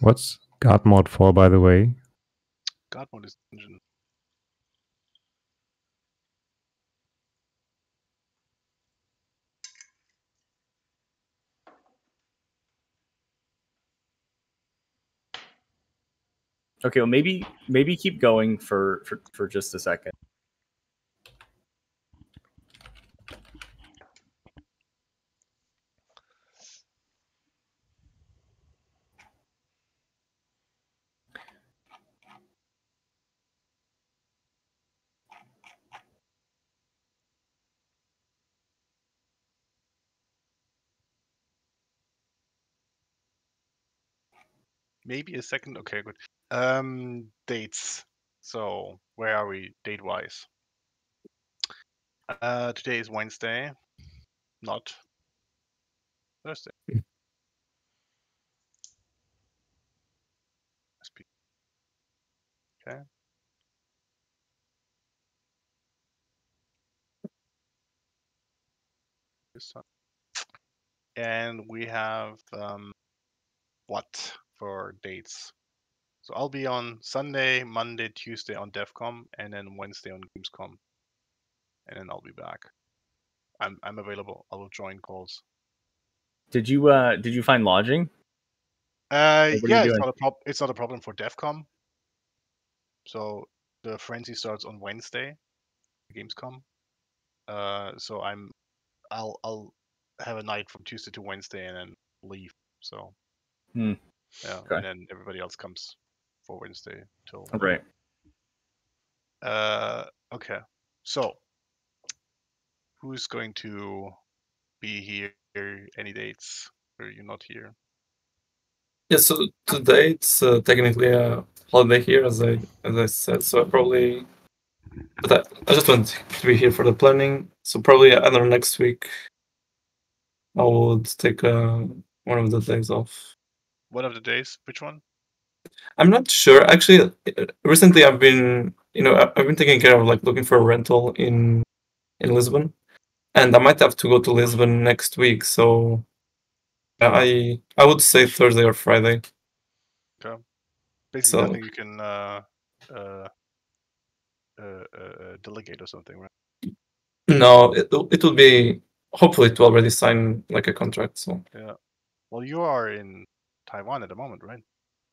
What's God Mod for, by the way? God Mode is engine. Okay, well maybe keep going for just a second. Maybe a second. Okay, good. Dates. So where are we date-wise? Today is Wednesday, not Thursday. Okay. This time. And we have what for dates? So I'll be on Sunday, Monday, Tuesday on DevCom, and then Wednesday on Gamescom, and then I'll be back. I'm available. I will join calls. Did you find lodging? What are you Yeah, doing? it's not a problem for DevCom. So the frenzy starts on Wednesday, Gamescom. So I'll have a night from Tuesday to Wednesday and then leave. So Hmm. yeah, Okay. and then everybody else comes for Wednesday till. Right. Okay. So who's going to be here? Any dates? Or you're not here? Yeah, so today it's technically a holiday here, as I said. So I probably, but I just want to be here for the planning. So probably I don't know, next week I would take one of the days off. One of the days? Which one? I'm not sure. Actually, recently I've been taking care of like looking for a rental in Lisbon, and I might have to go to Lisbon next week. So I would say Thursday or Friday. Okay. Basically, So nothing you can delegate or something, right? no, it will be hopefully to already sign like a contract. So Yeah. Well, you are in Taiwan at the moment, right?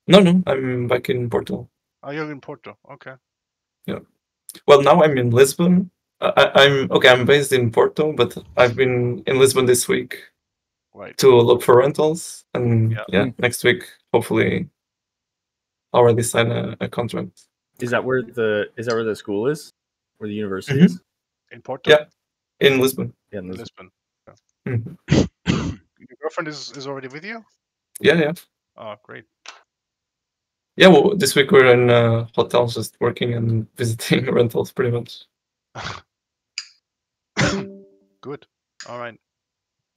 no, I'm back in Porto. Oh, you're in Porto. Okay. Yeah. Well, now I'm in Lisbon. I'm okay. I'm based in Porto, but I've been in Lisbon this week Right. to look for rentals, and Yeah. next week hopefully already sign a contract. Is that where the school is? Where the university is? In Porto? Yeah, in Lisbon. Yeah, in Lisbon. Yeah. Mhm. Your girlfriend is already with you? Yeah. Oh, great. Yeah, well, this week we're in hotels, just working and visiting rentals, pretty much. Good. All right.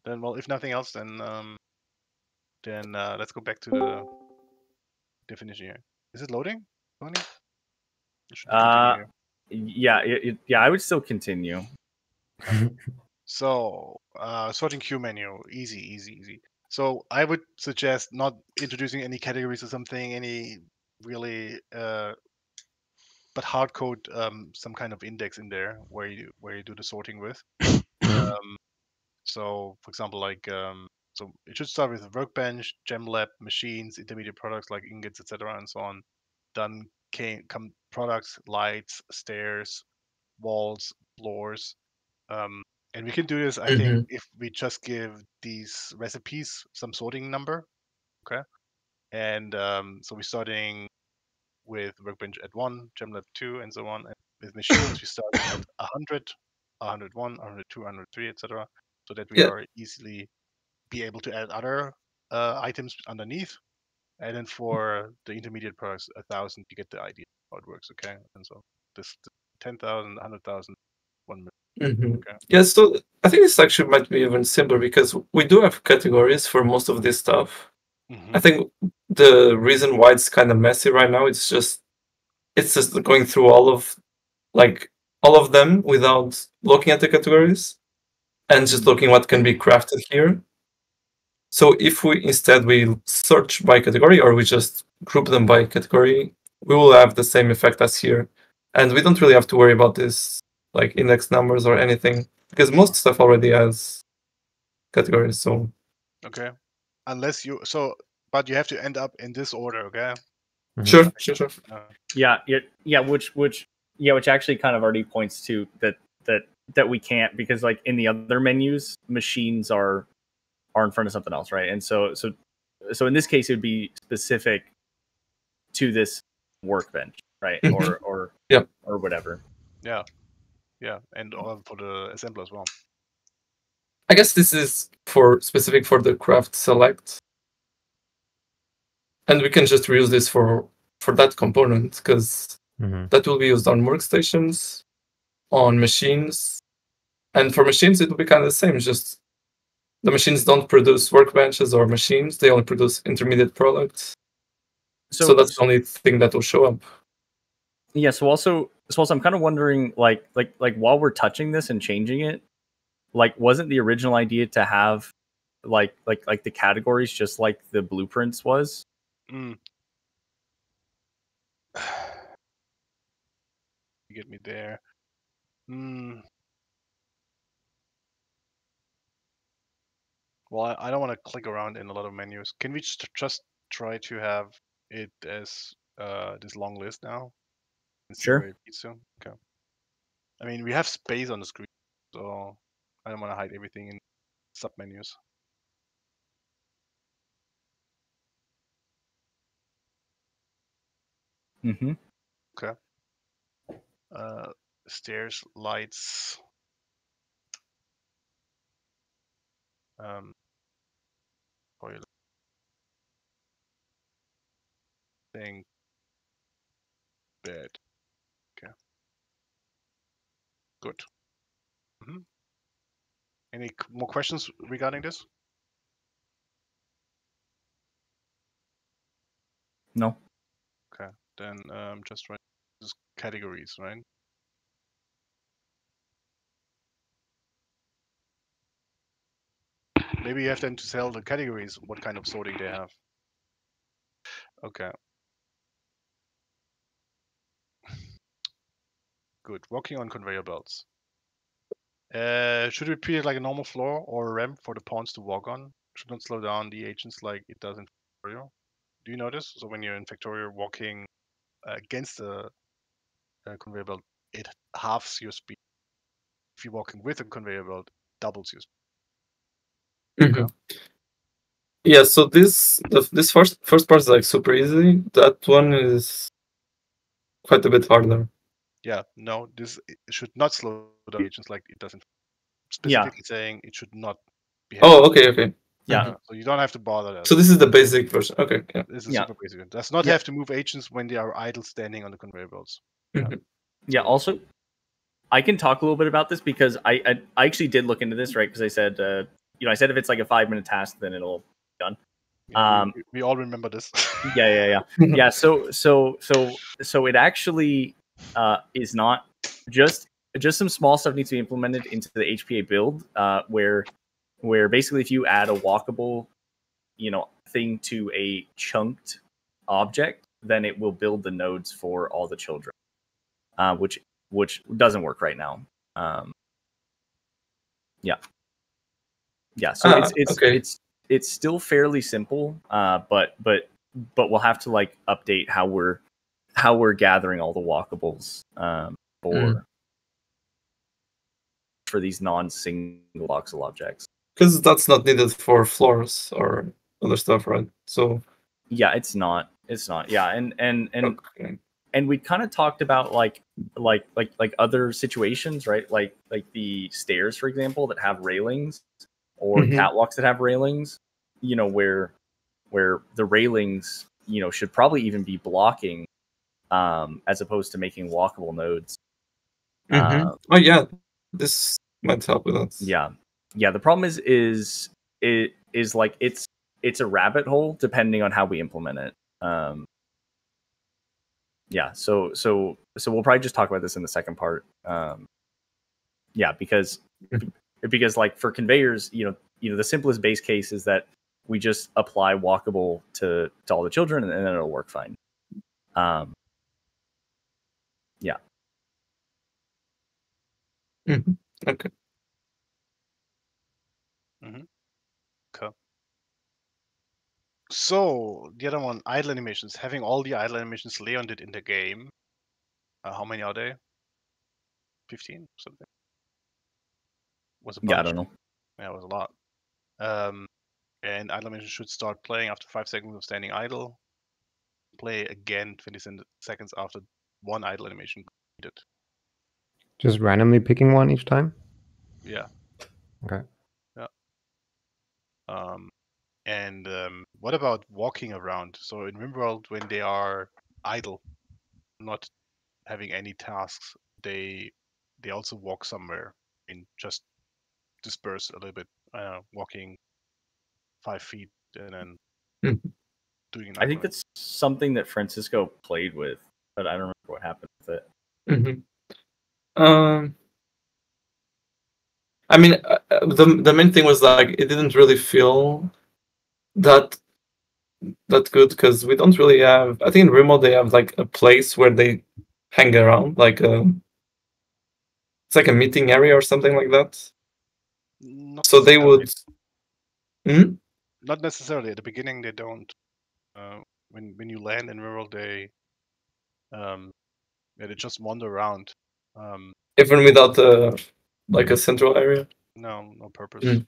Then, well, if nothing else, then let's go back to the definition here. Is it loading, Tony? It should continue here. Yeah, I would still continue. So, sorting queue menu, easy. So I would suggest not introducing any categories or something, any really, but hard code some kind of index in there where you do the sorting with. So, for example, like so it should start with workbench, GemLab, machines, intermediate products like ingots, etc., and so on. Then come products, lights, stairs, walls, floors. And we can do this, I think, if we just give these recipes some sorting number, okay? And so we're starting with workbench at 1, GemLab 2, and so on. And with machines, we start at 100, 101, 102, 103, etc., so that we Yeah. are easily be able to add other items underneath. And then for the intermediate products, 1,000, you get the idea how it works, okay? And so this 10,000, 100,000, 1 million. Okay. Yeah, so I think this actually might be even simpler because we do have categories for most of this stuff. I think the reason why it's kind of messy right now, it's just going through all of them without looking at the categories and just looking what can be crafted here. So if we search by category or we just group them by category, we will have the same effect as here. And we don't really have to worry about this like index numbers or anything because most stuff already has categories. So okay, unless you but you have to end up in this order, okay? Sure. Which actually kind of already points to that we can't, because like in the other menus, machines are in front of something else, right? And so in this case, it would be specific to this workbench, right? Or whatever. Yeah, and for the assembler as well. I guess this is specific for the craft select, and we can just reuse this for for that component, because Mhm. that will be used on workstations, on machines, and for machines it will be kind of the same. It's just the machines don't produce workbenches or machines; they only produce intermediate products. So that's the only thing that will show up. Yeah. So also I'm kind of wondering, like while we're touching this and changing it, like, wasn't the original idea to have like the categories just like the blueprints was? Mm. You get me there. Well, I don't want to click around in a lot of menus. Can we just try to have it as this long list now and see Sure. where it leads to? Okay. I mean, we have space on the screen, so I don't want to hide everything in submenus. Mm-hmm. Okay. Stairs, lights. Toilet thing, bed. Okay. Good. Any more questions regarding this? No. Okay. Then just write this categories, right? Maybe you have then to tell the categories what kind of sorting they have. Okay. Good. Walking on conveyor belts. Should we treat it like a normal floor or a ramp for the pawns to walk on? Should not slow down the agents like it does in Factorio. Do you notice? So when you're in Factorio walking against the conveyor belt, it halves your speed. If you're walking with a conveyor belt, doubles your speed. Mhm. Yeah, so this first part is like super easy. That one is quite a bit harder. Yeah, no, this should not slow down agents like it doesn't. Yeah. Specifically saying it should not be. Oh, okay. Yeah. So you don't have to bother that. So this is the basic version. Okay, yeah. This is Yeah. super basic. It does not Yeah. have to move agents when they are idle standing on the conveyor belts. Mhm. Yeah. So- Also, I can talk a little bit about this because I actually did look into this, right? Because I said, I said if it's like a 5-minute task, then it'll be done. Yeah, we all remember this. Yeah. Yeah. So it actually is not just some small stuff needs to be implemented into the HPA build, where basically if you add a walkable, thing to a chunked object, then it will build the nodes for all the children, which doesn't work right now. Yeah. So okay. it's still fairly simple, but we'll have to like update how we're gathering all the walkables for these non-single voxel objects. Because that's not needed for floors or other stuff, right? So yeah, it's not. Yeah, and okay. and we kind of talked about like other situations, right? Like the stairs, for example, that have railings, or catwalks that have railings. Where the railings, should probably even be blocking, as opposed to making walkable nodes. Oh yeah, this might help with that. Yeah. The problem is like it's a rabbit hole depending on how we implement it. Yeah. So we'll probably just talk about this in the second part. Yeah, because like for conveyors, the simplest base case is that we just apply walkable to all the children, and then it'll work fine. Yeah. Okay. Okay. So the other one, idle animations. Having all the idle animations Leon did in the game. How many are they? 15 something. Was a bunch. Yeah, I don't know. Yeah, it was a lot. And idle animation should start playing after 5 seconds of standing idle. Play again 20 seconds after one idle animation completed. Just randomly picking one each time? Yeah. Okay. Yeah. And what about walking around? So in RimWorld, when they are idle, not having any tasks, they also walk somewhere and just disperse a little bit, walking 5 feet and then Mhm. doing an I think idle. that's something that Francisco played with, but I don't remember what happened with it. I mean, the main thing was like it didn't really feel that good because we don't really have. I think in Remo they have like a place where they hang around, like it's like a meeting area or something like that. Not So they necessarily. would. Not necessarily. At the beginning, they don't. When you land in Rural, they just wander around. Even without like a central area. No purpose.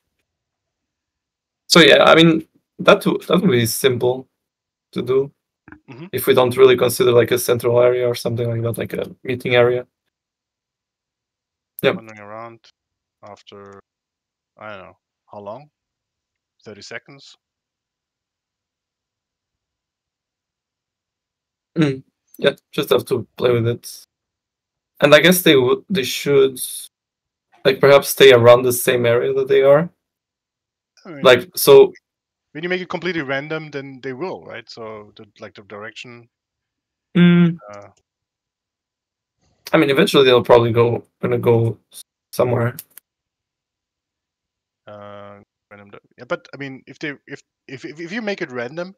So yeah, I mean that would be simple to do if we don't really consider like a central area or something like that, like a meeting area. Yeah. Wandering around after, I don't know, how long? 30 seconds? Yeah, just have to play with it. And I guess they should like perhaps stay around the same area that they are. I mean, Like so when you make it completely random, then they will, right? So the direction. I mean, eventually they'll probably gonna go somewhere. Random. Yeah, but I mean, if you make it random,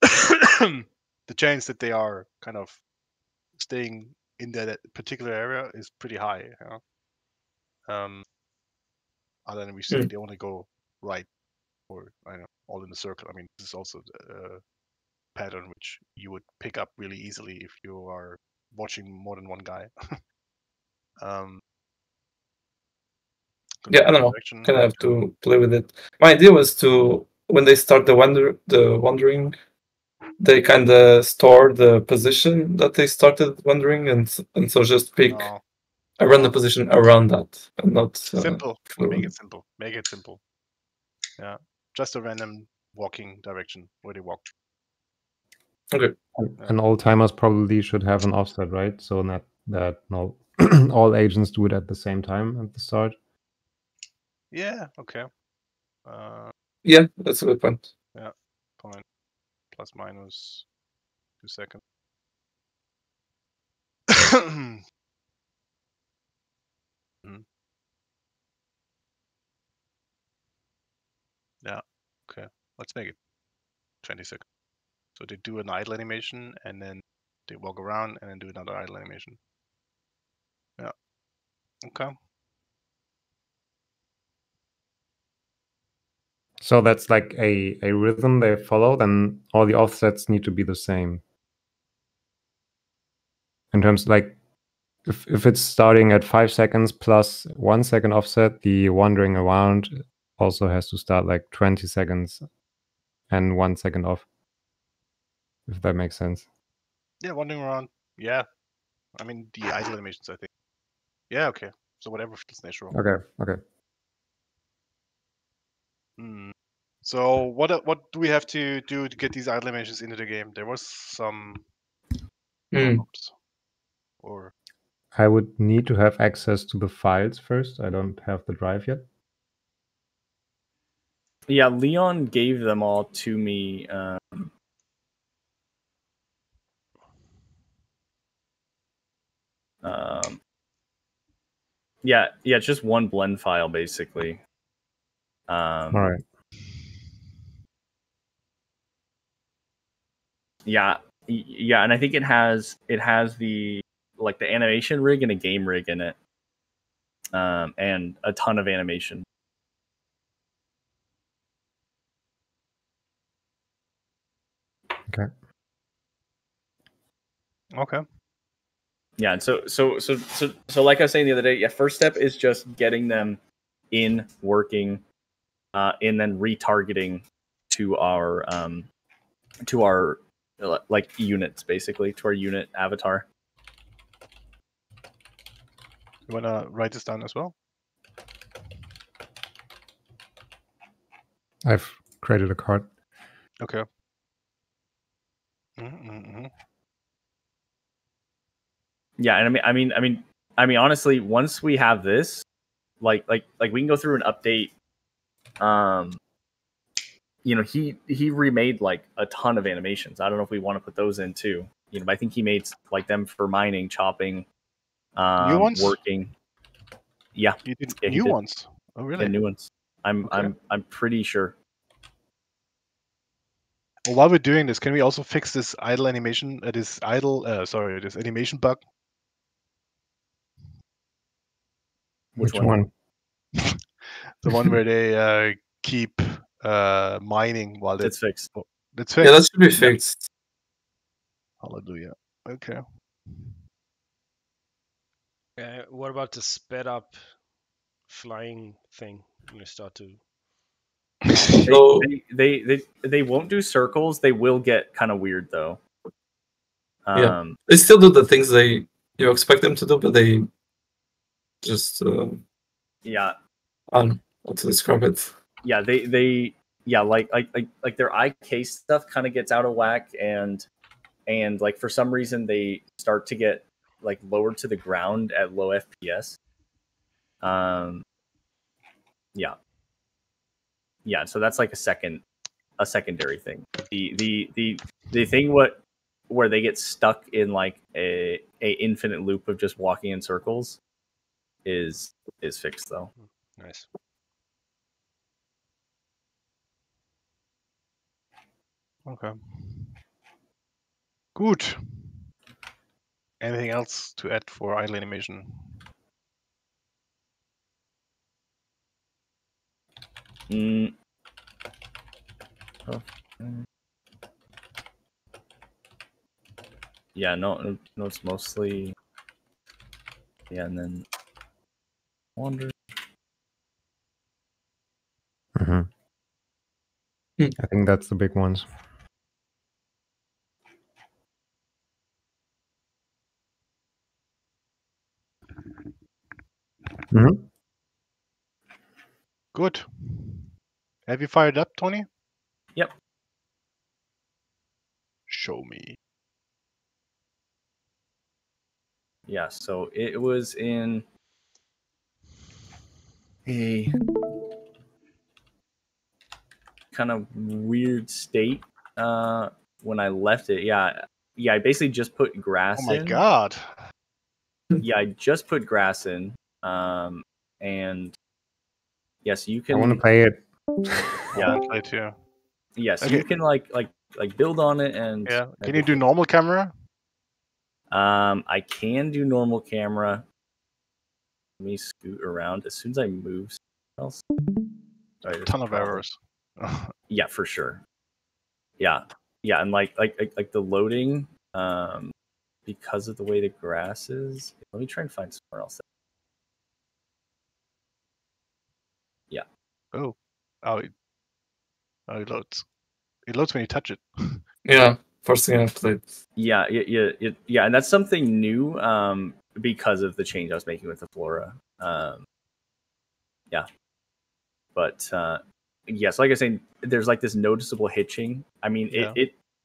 the chance that they are kind of staying in that particular area is pretty high. You know? Other than we say they want to go right, or I don't know, all in a circle. I mean, this is also a pattern which you would pick up really easily if you are watching more than one guy. Yeah, I don't know. Kind of have to play with it. My idea was to when they start the wandering, they kind of store the position that they started wandering, and so just pick a random position around that, and not simple. Make it simple. Make it simple. Yeah, just a random walking direction where they walk. Okay. And all timers probably should have an offset, right? So that no all agents do it at the same time at the start. Yeah. Okay. Yeah, that's a good point. Yeah. Point plus minus 2 seconds. Yeah. Okay. Let's make it 20 seconds. So they do an idle animation and then they walk around and then do another idle animation. Yeah. Okay. So that's like a rhythm they follow, then all the offsets need to be the same. In terms like if it's starting at 5 seconds plus 1 second offset, the wandering around also has to start like 20 seconds and 1 second off. If that makes sense. Yeah, wandering around. Yeah. I mean the idle animations, I think. Yeah, okay. So whatever feels natural. Okay. So what do we have to do to get these idle animations into the game? There was some problems. Or I would need to have access to the files first. I don't have the drive yet. Yeah, Leon gave them all to me. Yeah, it's just one blend file basically. All right. Yeah, and I think it has the like the animation rig and a game rig in it, and a ton of animation. Okay. Yeah, and so like I was saying the other day, yeah, first step is just getting them in working, and then retargeting to our like units, basically to our unit avatar. You wanna write this down as well? I've created a card. Okay. Yeah, and I mean, honestly, once we have this, like we can go through and update. You know, he remade like a ton of animations. I don't know if we want to put those in too. You know, but I think he made like them for mining, chopping, New ones? working. Yeah, You did yeah, he new did. ones? Oh, really? Yeah, new ones. Okay. I'm pretty sure. Well, while we're doing this, can we also fix this idle animation? This animation bug. Which Which one? one? The one where they keep mining while It's fixed. it's Yeah, fixed. that should be fixed. Hallelujah. Okay. What about the sped up flying thing when you start to? So They won't do circles. They will get kind of weird though. Yeah. they still do the things you expect them to do, but they just Yeah. I don't know how to describe it. Yeah, they yeah, like their IK stuff kind of gets out of whack, and like for some reason they start to get like lowered to the ground at low FPS. Yeah, so that's like a secondary thing. The thing where they get stuck in like a infinite loop of just walking in circles is fixed though. Nice. Okay. Good. Anything else to add for idle animation? Yeah, no, it's mostly and then wander. I think that's the big ones. Good. Have you fired up, Tony? Yep. Show me. Yeah, so it was in a kind of weird state when I left it. Yeah, I basically just put grass in. Oh my god. Yeah, I just put grass in. And yes, you can. I want to play it. Yeah, I play too. Yes, Okay. you can like build on it and. Yeah. Can you do normal camera? I can do normal camera. Let me scoot around. As soon as I move something else. Sorry, Ton of errors. Yeah, for sure. Yeah, and like the loading, because of the way the grass is. Let me try and find somewhere else. Yeah. Oh, it loads. It loads when you touch it. Yeah, first thing I played. Yeah, and that's something new because of the change I was making with the Flora. Yeah, but yes, like I was saying, there's like this noticeable hitching. I mean, Yeah.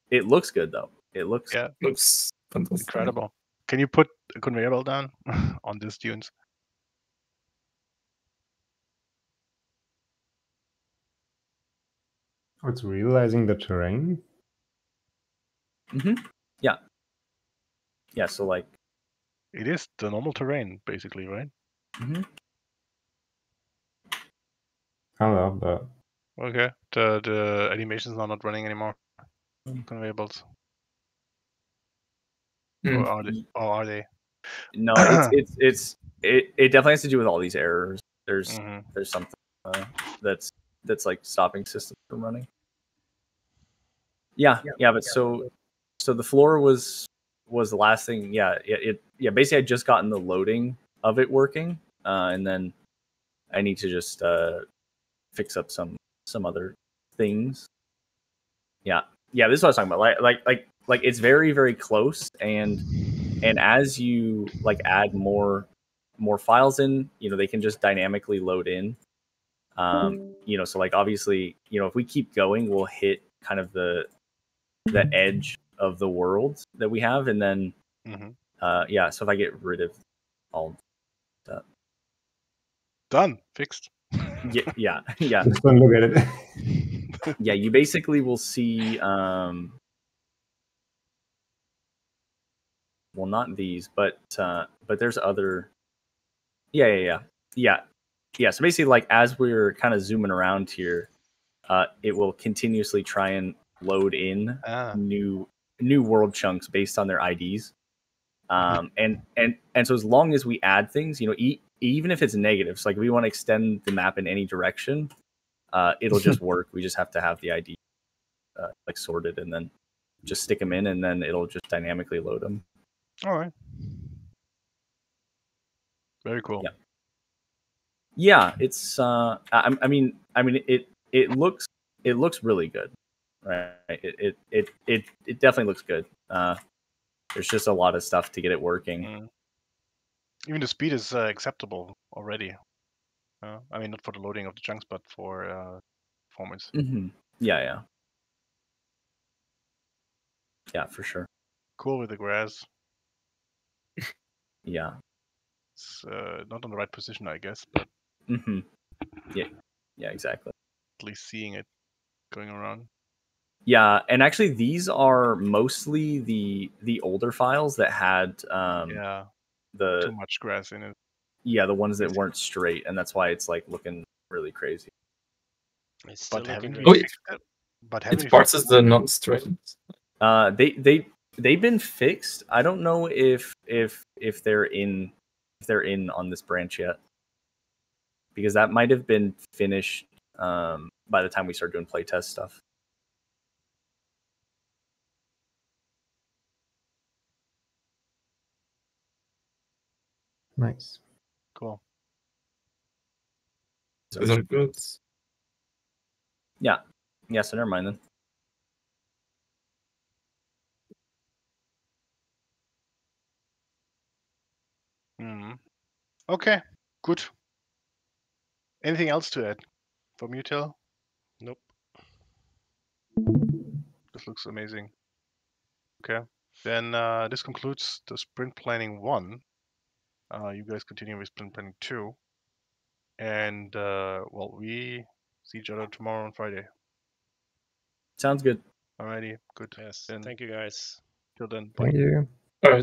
it looks good though. It looks Looks fantastic. Incredible. Can you put a conveyor belt down on these dunes? Oh, it's realizing the terrain. Yeah. So like It is the normal terrain, basically, right? I love that. Okay. The animation's now not running anymore. Conveyor belts. Or are they? No, it definitely has to do with all these errors. There's something that's like stopping systems from running. Yeah, but so the Flora was the last thing. Yeah, basically I just gotten the loading of it working, and then I need to just fix up some other things. Yeah, this is what I was talking about. Like it's very, very close, and as you like add more files in, they can just dynamically load in. So like obviously, if we keep going, we'll hit kind of the edge of the world that we have, and then Yeah, so if I get rid of all that. Done. Fixed. Yeah. Let's go and look at it. Yeah, you basically will see well, not these, but there's other. Yeah. So basically, like as we're kind of zooming around here, it will continuously try and load in new world chunks based on their IDs. And so as long as we add things, even if it's negative, so like if we want to extend the map in any direction, it'll just work. We just have to have the ID like sorted, and then just stick them in, and then it'll just dynamically load them. All right. Very cool. Yeah, it's I mean it looks really good, right? It definitely looks good. There's just a lot of stuff to get it working. Even the speed is acceptable already. I mean, not for the loading of the chunks, but for performance. Mm-hmm. Yeah, for sure. Cool with the grass. Yeah. It's not on the right position, I guess, but Mm-hmm. Yeah, exactly. at least seeing it going around. Yeah, and actually these are mostly the older files that had too much grass in it. Yeah, the ones that weren't straight, and that's why it's like looking really crazy. It's still looking Oh, great. It parts is the non-straight. They've been fixed. I don't know if they're in on this branch yet, because that might have been finished by the time we start doing playtest stuff. Nice. Cool. These are good. Yeah. So never mind then. Okay, good. Anything else to add from you, Till? Nope. This looks amazing. Okay, then this concludes the sprint planning 1. You guys continue with sprint planning 2. And, well, we see each other tomorrow on Friday. Sounds good. Alrighty, good. Yes. Then, thank you, guys. Till then, bye. Thank you.